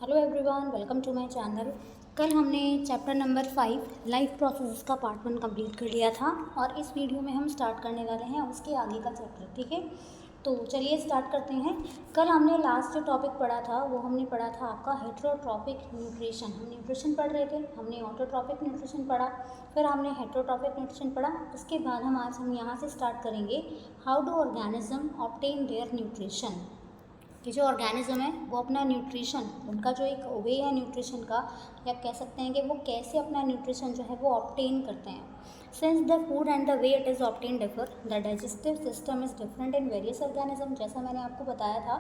Hello everyone, welcome to my channel. कल हमने chapter number 5 life process का part 1 complete कर लिया था और इस वीडियो में हम स्टार्ट करने वाले हैं उसके आगे का चैप्टर। ठीक है, तो चलिए स्टार्ट करते हैं। कल हमने लास्ट जो टॉपिक पढ़ा था वो हमने पढ़ा था आपका हेटेरोट्रॉपिक न्यूट्रिशन। हम न्यूट्रिशन पढ़ रहे थे, हमने ऑटोट्रॉपिक न्यूट्रिशन पढ़ा, फिर हमने हेटेरोट्रॉपिक न्यूट्रिशन पढ़ा। उसके बाद हम यहाँ से स्टार्ट करेंगे how do organism obtain their nutrition. ये जो ऑर्गेनिज्म है वो अपना न्यूट्रिशन, उनका जो एक वे है न्यूट्रिशन का, या कह सकते हैं कि वो कैसे अपना न्यूट्रिशन जो है वो ऑब्टेन करते हैं। Since the food and the way it is obtain differ, the digestive system is different in various organism. जैसा मैंने आपको बताया था,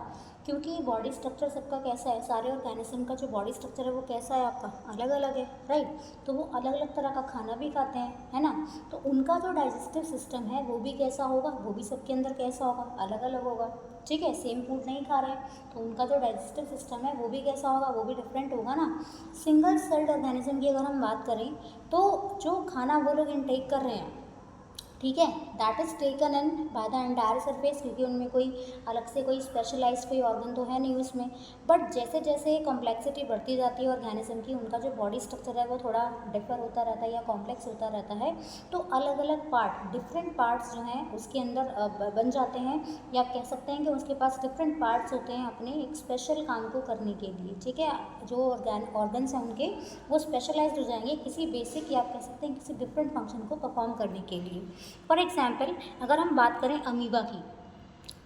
क्योंकि बॉडी स्ट्रक्चर सबका कैसा है, सारे ऑर्गेनिज्म का जो बॉडी स्ट्रक्चर है वो कैसा है आपका, अलग अलग है, राइट। तो वो अलग अलग तरह का खाना भी खाते हैं, है ना। तो उनका जो डाइजेस्टिव सिस्टम है वो भी कैसा होगा, वो भी सबके अंदर कैसा होगा, अलग अलग होगा। ठीक है, सेम फूड नहीं खा रहे हैं तो उनका जो डाइजेस्टिव सिस्टम है वो भी कैसा होगा, वो भी डिफरेंट होगा ना। सिंगल सेल्ड ऑर्गेनिज्म की अगर हम बात करें तो जो खाना वो लोग इनटेक कर रहे हैं, ठीक है, that is taken in by the entire surface, क्योंकि उनमें कोई अलग से कोई स्पेशलाइज कोई ऑर्गन तो है नहीं उसमें। बट जैसे जैसे कॉम्प्लेक्सिटी बढ़ती जाती है ऑर्गेनिज्म की, उनका जो बॉडी स्ट्रक्चर है वो थोड़ा डिफर होता रहता है या कॉम्प्लेक्स होता रहता है, तो अलग अलग पार्ट, डिफरेंट पार्ट्स जो हैं उसके अंदर बन जाते हैं, या कह सकते हैं कि उसके पास डिफरेंट पार्ट्स होते हैं अपने एक स्पेशल काम को करने के लिए। ठीक है, जो ऑर्गन्स हैं उनके वो स्पेशलाइज्ड हो जाएंगे किसी बेसिक, या आप कह सकते हैं किसी डिफरेंट फंक्शन को परफॉर्म करने के लिए। फॉर एग्जाम्पल अगर हम बात करें अमीबा की,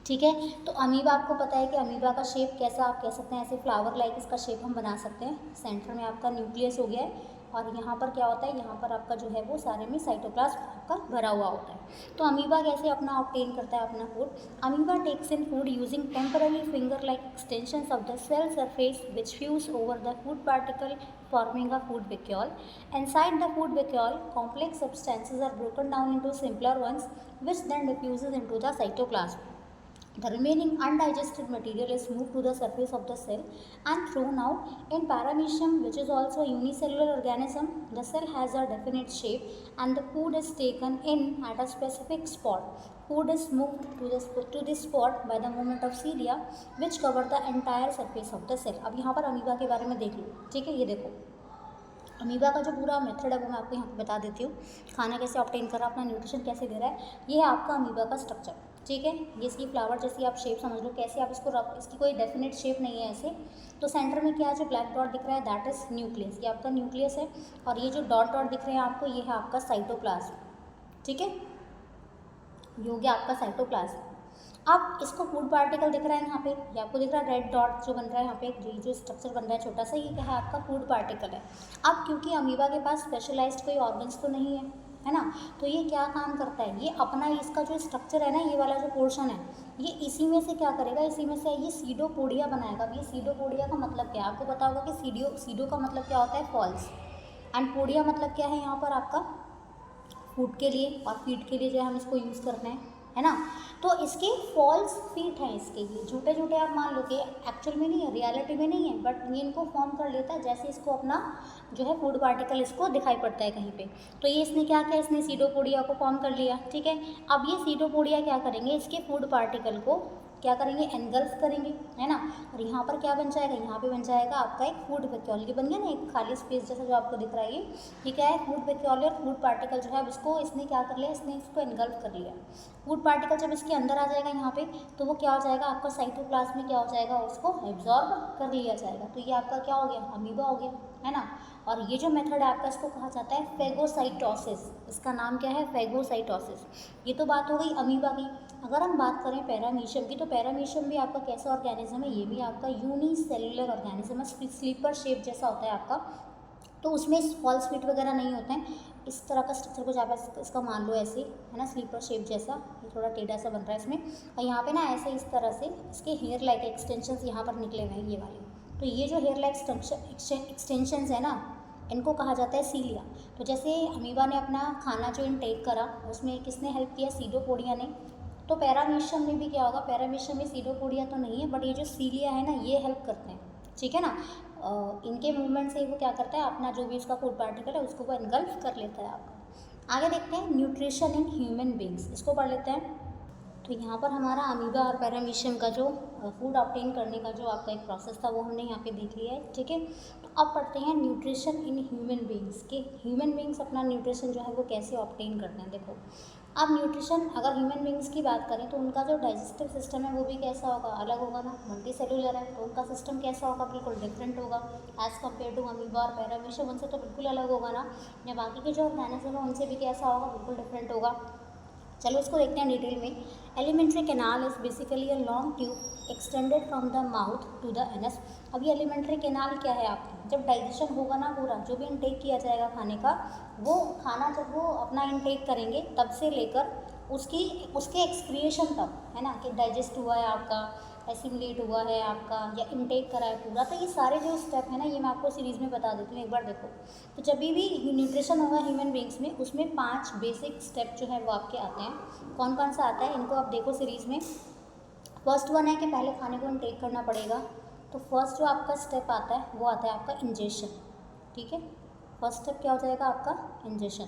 ठीक है, तो अमीबा आपको पता है कि अमीबा का शेप कैसा, आप कह सकते हैं ऐसे फ्लावर लाइक इसका शेप हम बना सकते हैं। सेंटर में आपका न्यूक्लियस हो गया है और यहाँ पर क्या होता है, यहाँ पर आपका जो है वो सारे में साइटोप्लाज्म आपका भरा हुआ होता है। तो अमीबा कैसे अपना ऑब्टेन करता है अपना food. Amoeba takes in food using temporary finger like extensions of the cell surface which fuse over the food particle forming a food vacuole. Inside the food vacuole, complex substances are broken down into simpler ones, which then diffuses into the cytoplasm. The remaining undigested material is moved to the surface of the cell and thrown out. In paramecium, which is also a unicellular organism, the cell has a definite shape and the food is taken in at a specific spot. Food is moved to this spot by the movement of cilia, which cover the entire surface of the cell. अब यहाँ पर amoeba के बारे में देख लो, ठीक है। ये देखो अमीबा का जो पूरा मेथड है वो मैं आपको यहाँ पे बता देती हूँ। खाना कैसे ऑब्टेन कर रहा है, अपना न्यूट्रिशन कैसे दे रहा है, ये है आपका अमीबा का स्ट्रक्चर। ठीक है, ये इसकी फ्लावर जैसी आप शेप समझ लो, कैसे आप इसको रख, इसकी कोई डेफिनेट शेप नहीं है ऐसे। तो सेंटर में क्या है, जो ब्लैक डॉट दिख रहा है दैट इज न्यूक्लियस, ये आपका न्यूक्लियस है। और ये जो डॉट डॉट दिख रहे हैं आपको, ये है आपका साइटोप्लाज्म। ठीक है, ये हो गया आपका साइटोप्लाज्म। अब इसको फूड पार्टिकल दिख रहा है यहाँ पे, ये आपको दिख रहा है रेड डॉट जो बन रहा है यहाँ पे, जो स्ट्रक्चर बन रहा है छोटा सा, ये क्या है आपका फूड पार्टिकल है। अब क्योंकि अमीबा के पास स्पेशलाइज्ड कोई ऑर्गन्स तो नहीं है ना, तो ये क्या काम करता है, ये अपना इसका जो स्ट्रक्चर है ना, ये वाला जो पोर्शन है, ये इसी में से क्या करेगा, इसी में से ये सीडोपोडिया बनाएगा। अब ये सीडोपोडिया का मतलब क्या है, आपको पता होगा कि सीडो का मतलब क्या होता है, फॉल्स, एंड पोडिया मतलब क्या है यहाँ पर आपका फूड के लिए और फीड के लिए जो हम इसको यूज़ करते हैं, है ना। तो इसके फॉल्स फीट हैं, इसके ये झूठे झूठे आप मान लो कि एक्चुअल में नहीं है, रियलिटी में नहीं है, बट ये इनको फॉर्म कर लेता है जैसे इसको अपना जो है फूड पार्टिकल इसको दिखाई पड़ता है कहीं पे। तो ये इसने क्या किया, इसने सीडोपोडिया को फॉर्म कर लिया। ठीक है, अब ये सीडोपोडिया क्या करेंगे, इसके फूड पार्टिकल को क्या करेंगे, एनगल्फ करेंगे, है ना। और यहाँ पर क्या बन जाएगा, यहाँ पे बन जाएगा आपका एक फूड वैक्यूल। ये बन गया ना एक खाली स्पेस जैसा जो आपको दिख रहा है, ये क्या है, फूड वैक्यूल। और फूड पार्टिकल जो है इसको इसने क्या कर लिया, इसने इसको एनगल्फ कर लिया। फूड पार्टिकल जब इसके अंदर आ जाएगा यहाँ पे, तो वो क्या हो जाएगा, आपका साइटोप्लाज्म में क्या हो जाएगा, उसको एब्जॉर्ब कर लिया जाएगा। तो ये आपका क्या हो गया, अमीबा हो गया, है ना। और ये जो मेथड है आपका, इसको कहा जाता है फेगोसाइटोसिस। इसका नाम क्या है, फेगोसाइटोसिस। ये तो बात हो गई अमीबा की। अगर हम बात करें पैरामीशियम की, तो पैरामीशियम भी आपका कैसा ऑर्गेनिज्म है, ये भी आपका यूनिसेलुलर ऑर्गेनिज्म है, स्लीपर शेप जैसा होता है आपका। तो उसमें फॉल्स फीट वगैरह नहीं होते हैं, इस तरह का स्ट्रक्चर कुछ आप इसका मान लो ऐसे, है ना, स्लीपर शेप जैसा। ये थोड़ा टेढ़ा सा बन रहा है इसमें, और यहाँ पे ना ऐसे इस तरह से इसके हेयर लाइक एक्सटेंशंस यहाँ पर निकले हुए हैं, ये वाले। तो ये जो हेयर लाइक एक्सटेंशंस है ना, इनको कहा जाता है सीलिया। तो जैसे अमीबा ने अपना खाना जो इनटेक करा, उसमें किसने हेल्प किया, सीडोपोडिया ने। तो पैरामीशियम में भी क्या होगा, पैरामीशियम में सीडोपोडिया तो नहीं है, बट ये जो सीलिया है ना, ये हेल्प करते हैं। ठीक है ना, इनके मूवमेंट से वो क्या करता है, अपना जो भी उसका फूड पार्टिकल है उसको वो एनगल्फ कर लेता है आपका। आगे देखते हैं न्यूट्रिशन इन ह्यूमन बींग्स, इसको पढ़ लेते हैं। तो यहाँ पर हमारा अमीबा और पैरामीशियम का जो फूड ऑब्टेन करने का जो आपका एक प्रोसेस था वो हमने यहाँ पे देख लिया है, ठीक है। तो अब पढ़ते हैं न्यूट्रिशन इन ह्यूमन बींग्स के ह्यूमन बींग्स अपना न्यूट्रिशन जो है वो कैसे ऑब्टेन करते हैं। देखो अब न्यूट्रिशन अगर ह्यूमन बींग्स की बात करें तो उनका जो डाइजेस्टिव सिस्टम है वो भी कैसा होगा, अलग होगा ना, मल्टी सेलुलर है तो उनका सिस्टम कैसा होगा, बिल्कुल डिफरेंट होगा एज़ कम्पेयर टू अमीबा और पैरामीशियम, उनसे तो बिल्कुल अलग होगा ना। या बाकी के जो ऑर्गेनिज्म है उनसे भी कैसा होगा, बिल्कुल डिफरेंट होगा। चलो इसको देखते हैं डिटेल में। Alimentary canal is basically a long tube extended from the mouth to the anus. अब ये एलिमेंट्री कैनाल क्या है आपकी, जब डाइजेशन होगा ना पूरा जो भी इनटेक किया जाएगा खाने का, वो खाना जब वो अपना इनटेक करेंगे तब से लेकर उसके एक्सक्रिएशन तक, है ना, कि डाइजेस्ट हुआ है आपका, एसिमुलेट हुआ है आपका, या इनटेक करा है पूरा, तो ये सारे जो स्टेप है ना ये मैं आपको सीरीज़ में बता देती हूँ, एक बार देखो। तो जब भी न्यूट्रिशन होगा ह्यूमन बींग्स में उसमें 5 बेसिक स्टेप जो है वो आपके आते हैं। कौन कौन सा आता है इनको आप देखो सीरीज़ में। फर्स्ट वन है कि पहले खाने को इनटेक करना पड़ेगा, तो फर्स्ट जो आपका स्टेप आता है वो आता है आपका इंजेशन, ठीक है। फर्स्ट स्टेप क्या हो जाएगा आपका, इंजेशन।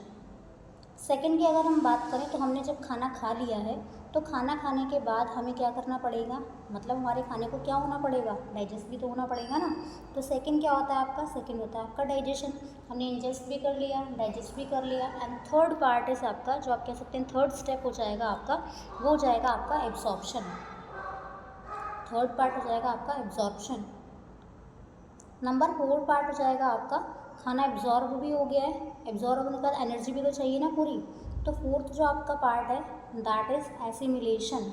सेकंड की अगर हम बात करें तो हमने जब खाना खा लिया है तो खाना खाने के बाद हमें क्या करना पड़ेगा, मतलब हमारे खाने को क्या होना पड़ेगा, डाइजेस्ट भी तो होना पड़ेगा ना। तो सेकंड क्या होता है आपका, सेकंड होता है आपका डाइजेशन। हमने इंजेस्ट भी कर लिया, डाइजेस्ट भी कर लिया, एंड थर्ड पार्ट इज आपका जो आप कह सकते हैं थर्ड स्टेप हो जाएगा आपका, वो हो जाएगा आपका एब्जॉर्प्शन। थर्ड पार्ट हो जाएगा आपका एब्जॉर्प्शन। नंबर 4 पार्ट हो जाएगा आपका, खाना एब्जॉर्ब भी हो गया है, एब्जॉर्ब होने के बाद एनर्जी भी तो चाहिए ना पूरी, तो फोर्थ जो आपका पार्ट है दैट इज़ एसिमिलेशन।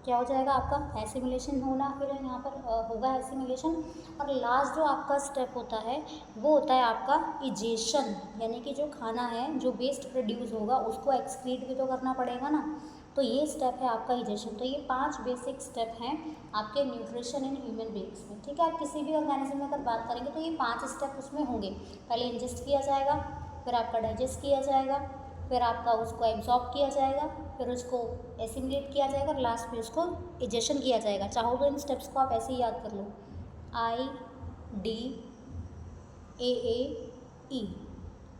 क्या हो जाएगा आपका, एसिमिलेशन होना, फिर यहाँ पर होगा एसिमिलेशन। और लास्ट जो आपका स्टेप होता है वो होता है आपका इजेशन, यानी कि जो खाना है जो वेस्ट प्रोड्यूस होगा उसको एक्सक्रीट भी तो करना पड़ेगा ना, तो ये स्टेप है आपका इजेशन। तो ये 5 बेसिक स्टेप हैं आपके न्यूट्रिशन इन ह्यूमन बींग्स में, ठीक है। आप किसी भी ऑर्गेनिज्म में अगर बात करेंगे तो ये 5 स्टेप उसमें होंगे। पहले इंजेस्ट किया जाएगा, फिर आपका डाइजेस्ट किया जाएगा, फिर आपका उसको एब्जॉर्ब किया जाएगा, फिर उसको एसिमिलेट किया जाएगा और लास्ट में उसको इजेशन किया जाएगा। चाहो तो इन स्टेप्स को आप ऐसे ही याद कर लो, IDAAE,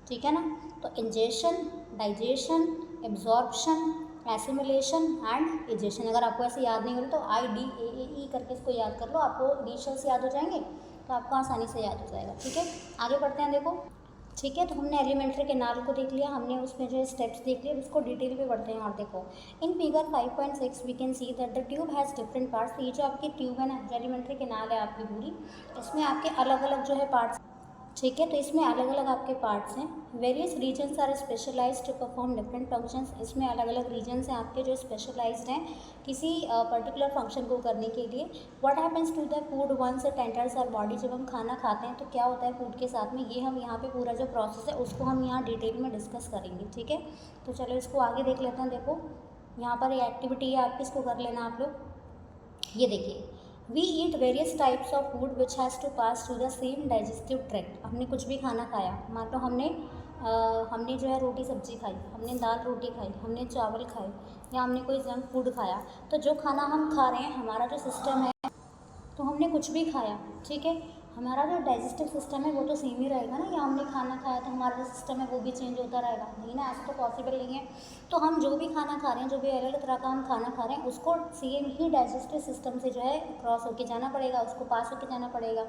ठीक है ना। तो ingestion, digestion, absorption, assimilation and egestion. अगर आपको ऐसे याद नहीं हो रही तो IDAAE करके इसको याद कर लो, आपको इनिशियल्स याद हो जाएंगे तो आपको आसानी से याद हो जाएगा, ठीक है। आगे बढ़ते हैं, देखो ठीक है। तो हमने एलिमेंट्री कैनाल को देख लिया, हमने उसमें जो स्टेप्स देख लिए, उसको डिटेल में बढ़ते हैं। और देखो in figure 5.6 we can see that the tube has different parts. ये जो आपकी ट्यूब है ना, जो एलिमेंट्री कैनाल है आपकी पूरी, इसमें आपके अलग अलग जो है पार्ट्स, ठीक है। तो इसमें अलग अलग आपके पार्ट्स हैं। Various regions are specialised to perform different functions. इसमें अलग अलग रीजन्स हैं आपके जो स्पेशलाइज्ड हैं किसी पर्टिकुलर फंक्शन को करने के लिए। What happens to the food once it enters our body. जब हम खाना खाते हैं तो क्या होता है फूड के साथ में, ये हम यहाँ पे पूरा जो प्रोसेस है उसको हम यहाँ डिटेल में डिस्कस करेंगे, ठीक है। तो चलो इसको आगे देख लेते हैं। देखो यहाँ पर ये एक्टिविटी है आपकी, इसको कर लेना आप लोग। ये देखिए, we eat various types of food which has to pass through the same digestive tract. हमने कुछ भी खाना खाया, मान लो हमने जो है रोटी सब्जी खाई, हमने दाल रोटी खाई, हमने चावल खाए, या हमने कोई जंक फूड खाया, तो जो खाना हम खा रहे हैं हमारा जो सिस्टम है, तो हमने कुछ भी खाया, ठीक है, हमारा जो डाइजेस्टिव सिस्टम है वो तो सेम ही रहेगा ना। या हमने खाना खाया तो हमारा जो सिस्टम है वो भी चेंज होता रहेगा, नहीं ना, ऐसा तो पॉसिबल नहीं है। तो हम जो भी खाना खा रहे हैं, जो भी अलग अलग तरह का हम खाना खा रहे हैं, उसको सेम ही डाइजेस्टिव सिस्टम से जो है क्रॉस होके जाना पड़ेगा, उसको पास होके जाना पड़ेगा।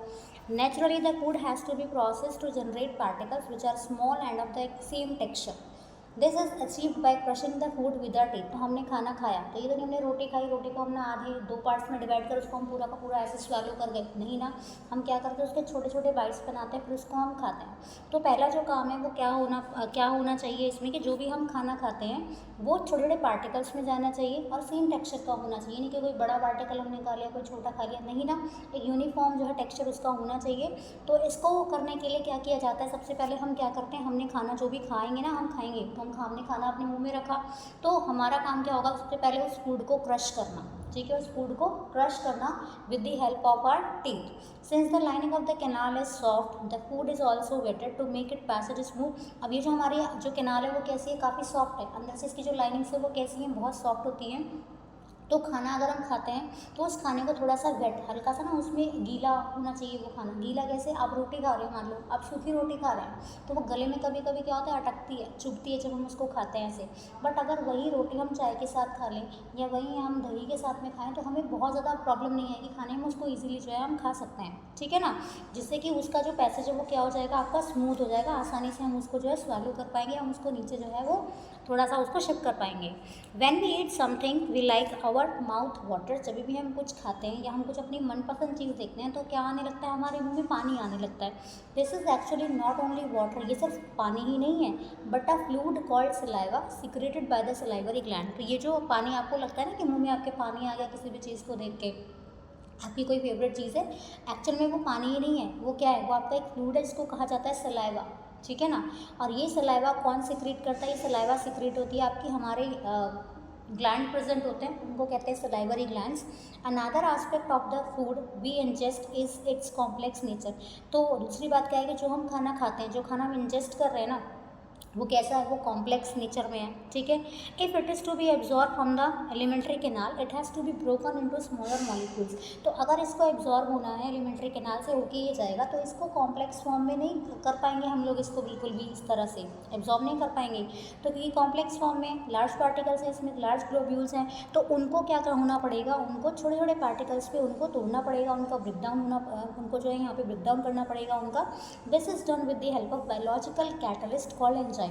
Naturally the food has to be process to generate particles which are small and of the same texture. This is achieved by crushing the food with the teeth. तो हमने खाना खाया, तो ये तो नहीं हमने रोटी खाई, रोटी को हमने आधे 2 पार्ट्स में डिवाइड कर उसको हम पूरा का पूरा ऐसे स्वालो कर गए, नहीं ना। हम क्या करते हैं, उसके छोटे छोटे बाइट्स बनाते हैं, फिर उसको हम खाते हैं। तो पहला जो काम है वो क्या होना चाहिए इसमें, कि जो भी हम खाना खाते हैं वो छोटे छोटे पार्टिकल्स में जाना चाहिए और सेम टेक्सचर का होना चाहिए, नहीं कि कोई बड़ा पार्टिकल हमने खा लिया कोई छोटा खा लिया, नहीं ना। एक यूनिफॉर्म जो है टेक्सचर उसका होना चाहिए। तो इसको करने के लिए क्या किया जाता है, सबसे पहले हम क्या करते हैं, हमने खाना जो भी खाएंगे ना, हम खाएंगे तो हमने खाना अपने मुंह में रखा, तो हमारा काम क्या होगा, सबसे पहले उस फूड को क्रश करना, ठीक है, उस फूड को क्रश करना with the help of our teeth. Since the lining of the canal is soft the food is also wetted to make it passage smooth. अब ये जो हमारी जो कैनाल है वो कैसी है, काफ़ी सॉफ्ट है, अंदर से इसकी जो लाइनिंग्स है वो कैसी है, बहुत सॉफ्ट होती है। तो खाना अगर हम खाते हैं तो उस खाने को थोड़ा सा वेट, हल्का सा ना उसमें गीला होना चाहिए वो खाना। गीला कैसे, आप रोटी खा रहे हो, मान लो आप सूखी रोटी खा रहे हैं तो वो गले में कभी कभी क्या होता है, अटकती है, चुभती है जब हम उसको खाते हैं ऐसे। बट अगर वही रोटी हम चाय के साथ खा लें या वही हम दही के साथ में खाएं तो हमें बहुत ज़्यादा प्रॉब्लम नहीं आएगी खाने में, उसको ईजिली जो है हम खा सकते हैं, ठीक है ना। जिससे कि उसका जो पैसेज है वो क्या हो जाएगा, आपका स्मूथ हो जाएगा, आसानी से हम उसको जो है स्वैलो कर पाएंगे, हम उसको नीचे जो है वो थोड़ा सा उसको शिफ्ट कर पाएंगे। When we eat something we like our mouth water, जब भी हम कुछ खाते हैं या हम कुछ अपनी मनपसंद चीज़ देखते हैं तो क्या आने लगता है, हमारे मुंह में पानी आने लगता है। This is actually not only water, ये सिर्फ पानी ही नहीं है, but a fluid called saliva secreted by the salivary gland. तो ये जो पानी आपको लगता है ना कि मुंह में आपके पानी आ गया किसी भी चीज़ को देख के, आपकी कोई फेवरेट चीज़ है, एक्चुअल में वो पानी ही नहीं है, वो क्या है, वो आपका एक फ्लूइड है जिसको कहा जाता है सलाइवा, ठीक है ना। और ये सलाइवा कौन सिक्रीट करता है, ये सलाइवा सिक्रीट होती है आपकी हमारे ग्लैंड प्रेजेंट होते हैं उनको कहते हैं salivary glands. Another aspect of the food we ingest is its complex nature. तो दूसरी बात क्या है कि जो हम खाना खाते हैं, जो खाना हम इंजेस्ट कर रहे हैं ना, वो कैसा है, वो कॉम्प्लेक्स नेचर में है, ठीक है। If it is to be absorb from the alimentary canal it has to be broken into smaller molecules. तो अगर इसको एब्जॉर्ब होना है एलिमेंट्री कैनाल से होके ये जाएगा तो इसको कॉम्प्लेक्स फॉर्म में नहीं कर पाएंगे हम लोग, इसको बिल्कुल भी इस तरह से एब्जॉर्ब नहीं कर पाएंगे। तो क्योंकि कॉम्प्लेक्स फॉर्म में लार्ज पार्टिकल्स हैं, इसमें लार्ज ग्लोब्यूल्स हैं, तो उनको क्या होना पड़ेगा, उनको छोटे छोटे पार्टिकल्स पे उनको तोड़ना पड़ेगा, उनका ब्रेकडाउन होना, उनको जो है यहाँ पे ब्रेकडाउन करना पड़ेगा उनका। This is done with the help of biological catalyst called enzyme.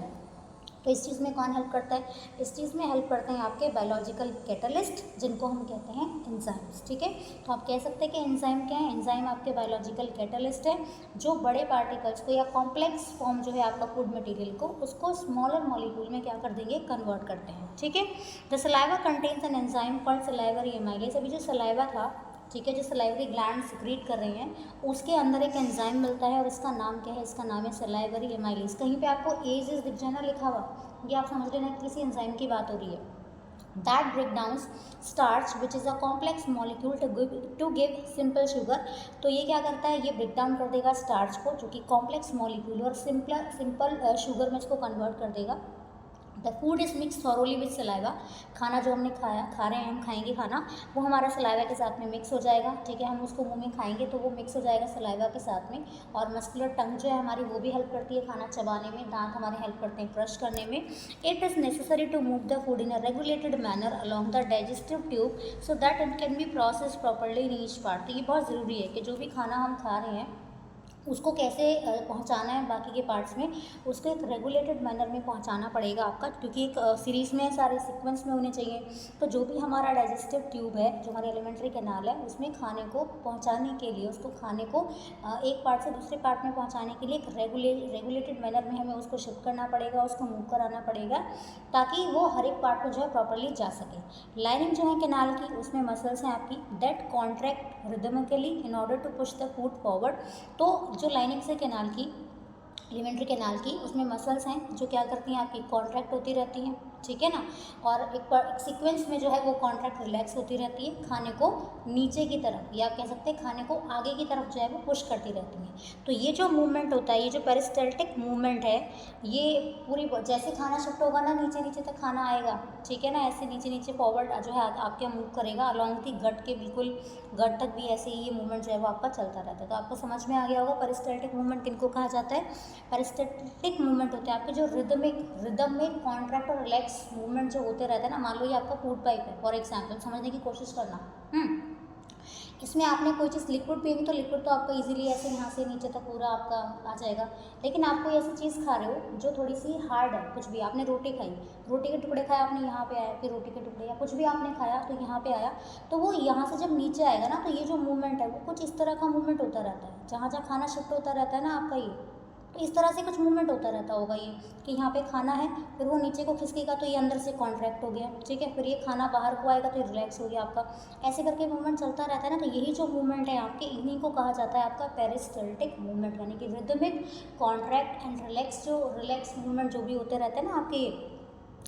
तो इस चीज़ में कौन हेल्प करता है, इस चीज़ में हेल्प करते हैं आपके बायोलॉजिकल कैटलिस्ट जिनको हम कहते हैं एंजाइम्स, ठीक है। तो आप कह सकते हैं कि एंजाइम क्या है, एंजाइम आपके बायोलॉजिकल कैटलिस्ट है जो बड़े पार्टिकल्स को या कॉम्प्लेक्स फॉर्म जो है आपका फूड मटेरियल को उसको स्मॉलर मॉलिक्यूल में क्या कर देंगे, कन्वर्ट करते हैं, ठीक है। The saliva contains an enzyme called salivary amylase. अभी जो सलाइवा था, ठीक है, जो सलाइवरी ग्लैंड सिक्रीट कर रहे हैं उसके अंदर एक एंजाइम मिलता है और इसका नाम क्या है, इसका नाम है सलाइवरी एमाइलेज। कहीं पे आपको एजेस दिख जाए ना लिखा हुआ, ये आप समझ लेना किसी एंजाइम की बात हो रही है। That break down starch which is a complex molecule to give simple sugar. तो ये क्या करता है, ये ब्रेक डाउन कर देगा स्टार्च को जो कि कॉम्प्लेक्स मॉलिक्यूल और सिंपल शुगर में इसको कन्वर्ट कर देगा। The food is mix thoroughly with saliva. खाना जो हमने खा रहे हैं, हम खाएंगे खाना, वो हमारा सलाइवा के साथ में मिक्स हो जाएगा, ठीक है। हम उसको मुंह में खाएंगे तो वो मिक्स हो जाएगा सलाइवा के साथ में। और मस्कुलर टंग जो है हमारी वो भी हेल्प करती है खाना चबाने में, दांत हमारे हेल्प करते हैं क्रश करने में। It is necessary to move the food in a regulated manner along the digestive tube so that it can be process properly in each part. तो ये बहुत ज़रूरी है कि जो भी खाना हम खा रहे हैं उसको कैसे पहुंचाना है बाकी के पार्ट्स में, उसको एक रेगुलेटेड मैनर में पहुंचाना पड़ेगा आपका, क्योंकि एक सीरीज़ में सारे सीक्वेंस में होने चाहिए। तो जो भी हमारा डाइजेस्टिव ट्यूब है, जो हमारे एलिमेंट्री कैनाल है, उसमें खाने को पहुंचाने के लिए, उसको खाने को एक पार्ट से दूसरे पार्ट में पहुंचाने के लिए एक रेगुलेटेड मैनर में हमें उसको शिफ्ट करना पड़ेगा, उसको मूव कराना पड़ेगा ताकि वो हर एक पार्ट को जो है प्रॉपरली जा सके। लाइनिंग जो है कैनाल की, उसमें मसल्स हैं आपकी that contract rhythmically in order to push the food forward. तो जो लाइनिंग से कैनाल की, एलिमेंट्री कैनाल की, उसमें मसल्स हैं जो क्या करती हैं, आपकी कॉन्ट्रैक्ट होती रहती हैं, ठीक है ना। और एक सीक्वेंस में जो है वो कॉन्ट्रैक्ट रिलैक्स होती रहती है, खाने को नीचे की तरफ या आप कह सकते हैं खाने को आगे की तरफ जो है वो पुश करती रहती हैं। तो ये जो मूवमेंट होता है, ये जो पेरिस्टल्टिक मूवमेंट है, ये पूरी जैसे खाना शिफ्ट होगा ना नीचे नीचे तक खाना आएगा, ठीक है ना, ऐसे नीचे नीचे फॉरवर्ड जो है आपके मूव करेगा अलॉन्ग दी गट के, बिल्कुल गट तक भी ऐसे ही ये मूवमेंट जो है वो आपका चलता रहता है। तो आपको समझ में आ गया होगा पेरिस्टल्टिक मूवमेंट किनको कहा जाता है। पेरिस्टल्टिक मूवमेंट होते हैं आपके जो रिदम में कॉन्ट्रैक्ट और रिलैक्स मूवमेंट जो होते रहते हैं ना। मान लो ये आपका फूड पाइप है फॉर एग्जांपल, समझने की कोशिश करना। इसमें आपने कोई चीज़ लिक्विड पिएंगे तो लिक्विड तो आपका इजीली ऐसे यहाँ से नीचे तक पूरा आपका आ जाएगा। लेकिन आप कोई ऐसी चीज़ खा रहे हो जो थोड़ी सी हार्ड है, कुछ भी आपने रोटी खाई, रोटी के टुकड़े खाए आपने, यहाँ पे आया, फिर रोटी के टुकड़े या कुछ भी आपने खाया तो यहाँ पे आया, तो वो यहाँ से जब नीचे आएगा ना तो ये जो मूवमेंट है वो कुछ इस तरह का मूवमेंट होता रहता है। जहाँ जहाँ खाना शिफ्ट होता रहता है ना आपका, ये तो इस तरह से कुछ मूवमेंट होता रहता होगा ये कि यहाँ पे खाना है, फिर वो नीचे को खिसकेगा तो ये अंदर से कॉन्ट्रैक्ट हो गया, ठीक है, फिर ये खाना बाहर को आएगा तो ये रिलैक्स हो गया आपका। ऐसे करके मूवमेंट चलता रहता है ना। तो यही जो मूवमेंट है आपके, इन्हीं को कहा जाता है आपका पेरिस्टल्टिक मूवमेंट, यानी कि रिदमिक कॉन्ट्रैक्ट एंड रिलैक्स। जो रिलैक्स मूवमेंट जो भी होते रहते हैं ना आपके,